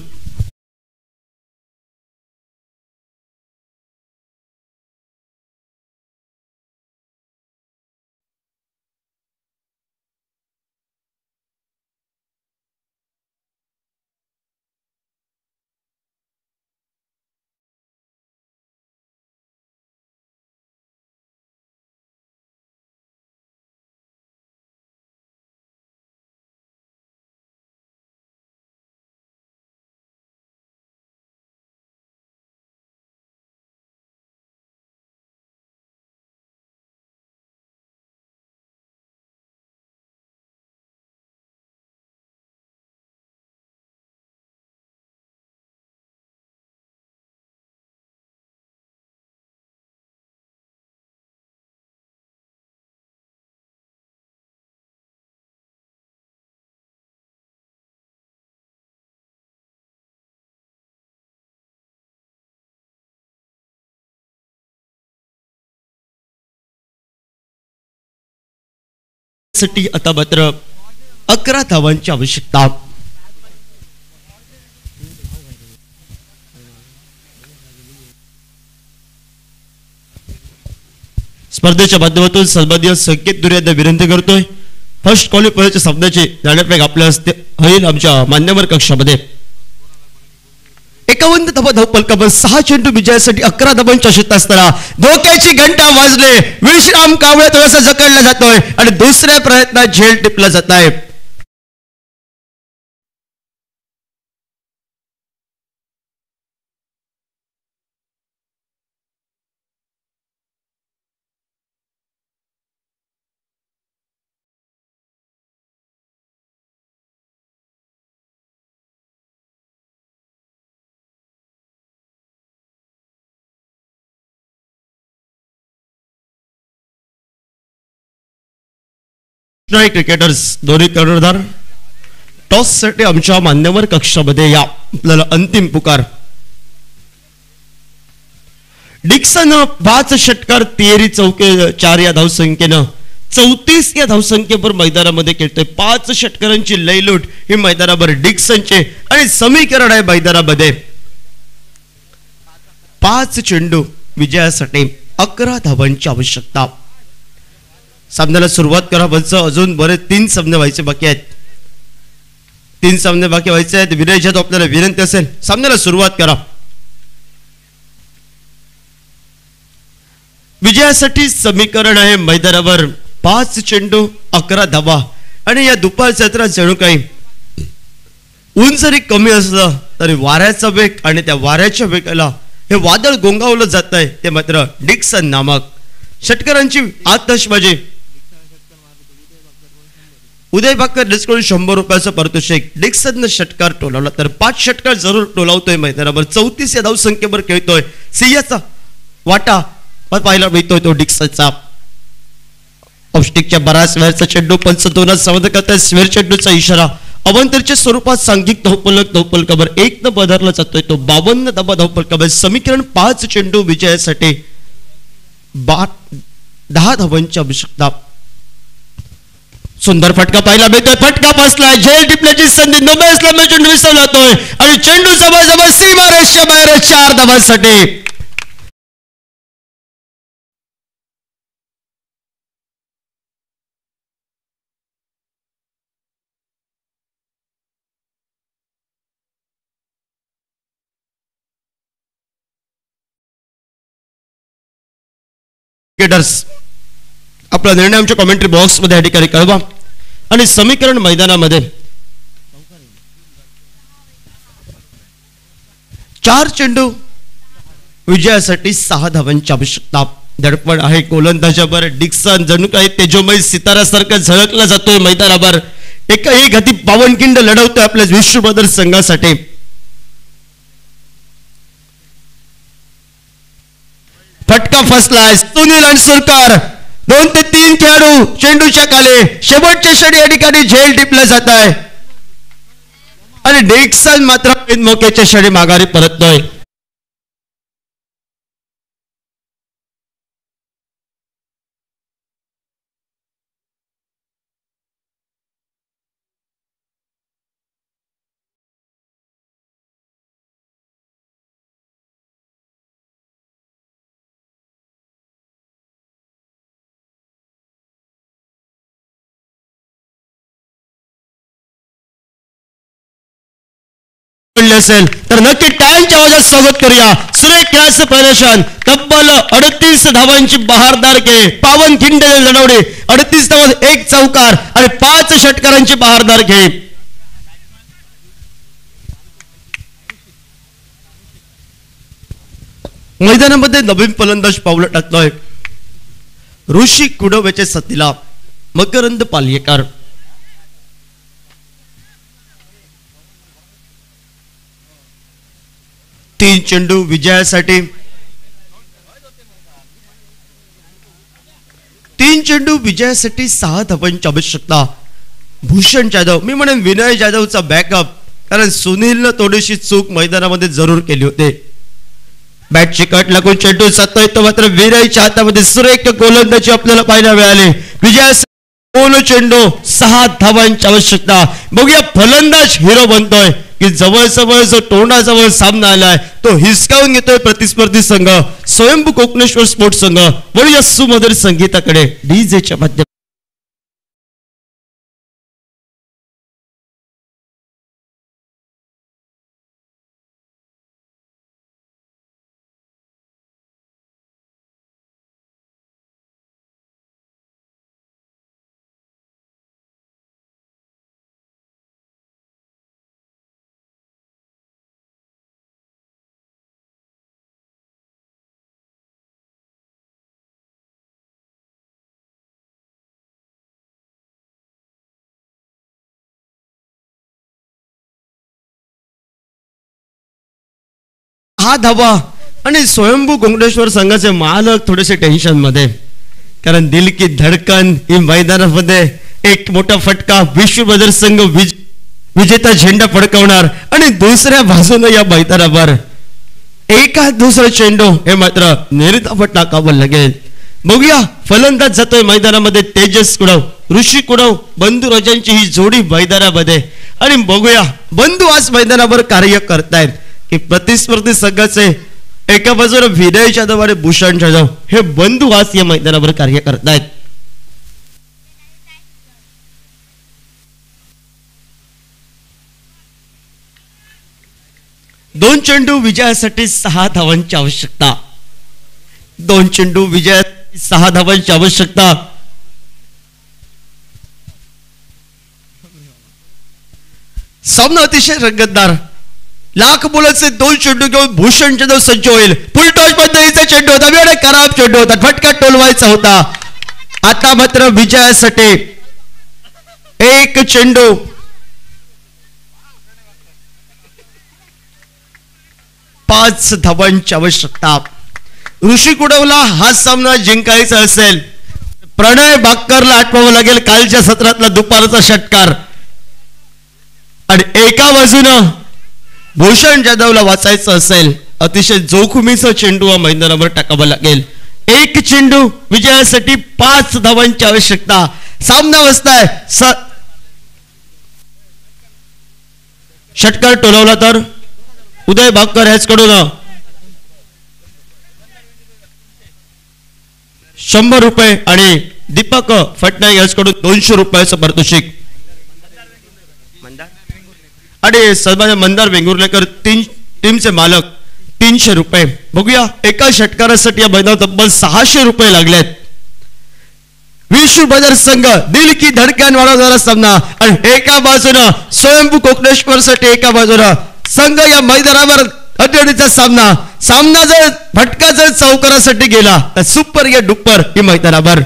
साठी आता मात्र 11 धावांची आवश्यकता. स्पर्धेच्या माध्यमातून सन्माननीय संकेत दुरे यांना विनंती करतोय फर्स्ट क्वालिफायरच्या सामन्याची नाणेफेक आपल्या हस्ते होईल आमच्या मान्यवर कक्षामध्ये. 51 धावा धावपलकावर 6 चेंडू विजयासाठी 11 धावांची आवश्यकता असताना धोक्याची घंटा वाजले. विश्राम कावळे थोडासा जखडला जातोय आणि दुसऱ्या प्रयत्नात झेल टिपला जात आहे. क्रिकेटर्स दोन्ही कर्णधार टॉस साठी आमच्या मान्यवर कक्षामध्ये या. आपल्याला अंतिम पुकार. डिक्सन 5 षटकार 13-4 या धावसंख्येनं 34 या धावसंख्येवर मैदानामध्ये खेळतोय. 5 षटकारांची लयलूट ही मैदानावर डिक्सनचे आणि समीकरण आहे मैदानामध्ये. 5 चेंडू विजयासाठी 11 धावांची आवश्यकता. सामन्याला सुरुवात करा. अजून बरेच 3 सामने व्हायचे बाकी आहेत. 3 सामने बाकी व्हायचे आहेत. विनय जाधव आपल्याला विनंती असेल सामन्याला सुरुवात करा. विजयासाठी समीकरण आहे मैदानावर 5 चेंडू 11 धावा आणि या दुपार सत्रात जणू काही ऊन जरी कमी असलं तरी वाऱ्याचा वेग आणि त्या वाऱ्याच्या वेगाला हे वादळ गोंगावलं जात आहे. ते मात्र डिक्सन नामक षटकारांची आतषबाजी. उदय बाकर डिस्काउंट 100 रुपयाचं पारितोषिक. डिक्सन षटकार टोलावला तर 5 षटकार जरूर टोलावतोय मैदानावर. 34 या धावसंख्येवर खेळतोय. सिंहाचा वाटा पाहायला मिळतोय तो डिक्सनचा. औष्टिकच्या बराच वेळचा चेंडू पंच 2 संवाद करताय. स्वेर चेंडूचा इशारा अवंतरच्या स्वरूपात सांघिक धावपलकावर 1 न बदलला जातोय. तो 52 धावा धावपलकावर समीकरण 5 चेंडू विजयासाठी 10 धावांची आवश्यकता. सुंदर फटका पाहायला मिळतोय. फटका बसलाय. झेल टिपण्याची संधी नोबेसला चेंडू विसरला जातोय आणि चेंडू जवळ सीमारेषच्या बाहेर 4 धावांसाठी. क्रिकेटर्स आपला निर्णय आमच्या कमेंट्री बॉक्स मध्ये या ठिकाणी कळवा आणि समीकरण मैदानामध्ये 4 चेंडू विजयासाठी 6 धावांची आवश्यकता. दडपण आहे गोलंदाजावर. डिक्सन जणू काही तेजोमय सितारासारखं झळकला जातोय मैदानावर. एक अति पावनखिंड लढवतोय आपल्या विश्व ब्रदर्स संघासाठी. फटका फसलाय. सुनील अणसुरकर 2 ते 3 खेळाडू चेंडूच्या खाली. शेवटच्या क्षणी या ठिकाणी झेल टिपला जात आहे आणि डेक्सन मात्र बिनमोक्याच्या क्षणी माघारी परततोय. असेल तर नक्की टाळ्यांच्या आवाजात स्वागत करूया. सुरेख खेळाचं प्रदर्शन. तब्बल 38 धावांची बहारदार खेळ. पावनखिंड लढवणे. 38 धावा, 1 चौकार आणि 5 षटकारांची बहारदार खेळ. मैदानामध्ये नवीन फलंदाज पावलं टाकतोय. ऋषी कुडवेच्या सतीला मकरंद पालियेकर. 3 चेंडू विजयासाठी. 3 चेंडू विजयासाठी 6 धावांची आवश्यकता. भूषण जाधव, मी म्हणेन विनय जाधवचा बॅकअप, कारण सुनीलनं थोडीशी चूक मैदानामध्ये जरूर केली होती. बॅटची कट लागून चेंडू साधतोय तो मात्र विनयच्या हातामध्ये सुरेख गोलंदाजी आपल्याला पाहायला मिळाली. विजयासाठी 2 चेंडू 6 धावांची आवश्यकता. बघूया फलंदाज हिरो बनतोय की जवळ जो तोंडाजवळ सामना आलाय तो हिसकावून घेतोय प्रतिस्पर्धी संघ स्वयंभू कोकणेश्वर स्पोर्ट्स संघ. वळूया सुमधुर संगीताकडे डीजेच्या माध्यमातून. हा धावा आणि स्वयंभू कोकणेश्वर संघाचे मालक थोडेसे टेन्शन मध्ये, कारण दिल की धडकन ही मैदानामध्ये एक मोठा फटका. विश्व ब्रदर्स संघ विजेता झेंडा फडकवणार आणि दुसऱ्या बाजूने या मैदानावर एका दुसरा चेंडू हे मात्र निर्धावत टाकावं लागेल. बघूया फलंदाज जातोय मैदानामध्ये तेजस कुडव, ऋषी कुडव, बंधू राजांची ही जोडी मैदानामध्ये. आणि बघूया बंधू आज मैदानावर कार्य करतायत की प्रतिस्पर्धी संघाचे एका बाजूला विनय जाधव आणि भूषण जाधव हे बंधू आज या मैदानावर कार्य करतायत. दोन चेंडू विजयासाठी 6 धावांची आवश्यकता. 2 चेंडू विजयासाठी 6 धावांची आवश्यकता. सामना अतिशय रंगतदार. लाख बोलाचे 2 चेंडू घेऊन भूषण जाधव सज्ज होईल. फुलटॉस पद्धतीचा चेंडू होता, वेळ खराब चेंडू होता, फटका टोलवायचा होता. आता मात्र विजयासाठी 1 चेंडू 5 धावांची आवश्यकता. ऋषी कुडवला हा सामना जिंकायचा असेल प्रणय बाक्करला आठवावं लागेल कालच्या सत्रातला दुपारचा षटकार. आणि एका बाजूनं भूषण जाधवला वाचायचं असेल अतिशय जोखमीचा चेंडू मैदानावर टाकावा लागेल. 1 चेंडू विजयासाठी 5 धावांची आवश्यकता. सामना बसताय. षटकार टोलवला तर उदय बाक्कर ह्याचकडून 100 रुपये आणि दीपक फटनाईक याचकडून 200 रुपयाचं पारितोषिक. आणि सन्मान्य मंदार वेंगुर्लेकर टीमचे मालक 300 रुपये. बघूया एका षटकारासाठी या मैदानात तब्बल 600 रुपये लागलेत. विश्व ब्रदर्स संघ दिल की धडकन वाढवणारा सामना आणि एका बाजूनं स्वयंभू कोकणेश्वर साठी एका बाजूनं संघ या मैदानावर अडचणीचा सामना. सामना जर फटका जर चौकारासाठी गेला तर सुपर या डुप्पर ही मैदानावर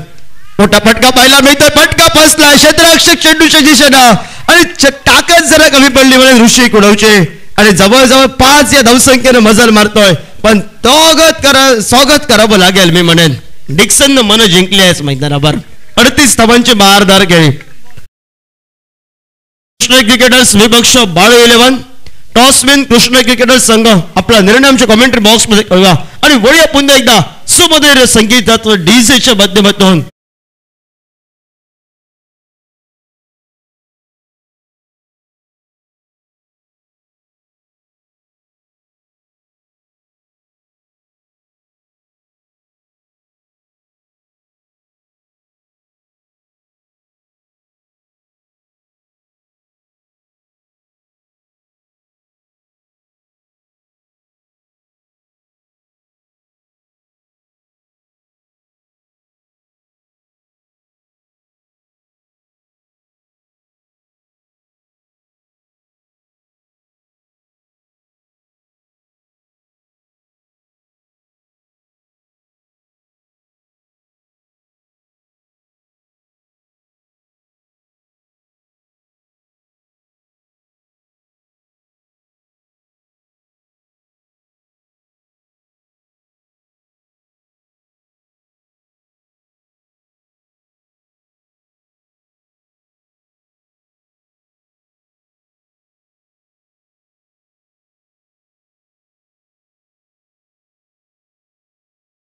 मोठा फटका पाहायला मिळतोय, फटका फसला क्षेत्ररक्षक चेंडूच्या दिशेनं आणि ताकद जरा कमी पडली म्हणून ऋषी कुडवचे आणि जवळजवळ 5 या धावसंख्येनं मजल मारतोय, पण स्वागत करावं लागेल मी म्हणेन. डिक्सन मन जिंकली आहेस मैदानावर. 38 धावांची बहारदार खेळी. कृष्ण क्रिकेटर्स विपक्ष बाळू 11 टॉसमॅन कृष्ण क्रिकेटर्स संघ आपला निर्णय आमच्या कमेंट्री बॉक्स मध्ये कळवा आणि वळूया पुन्हा एकदा सुमधुर संगीतात्व डीजेच्या माध्यमातून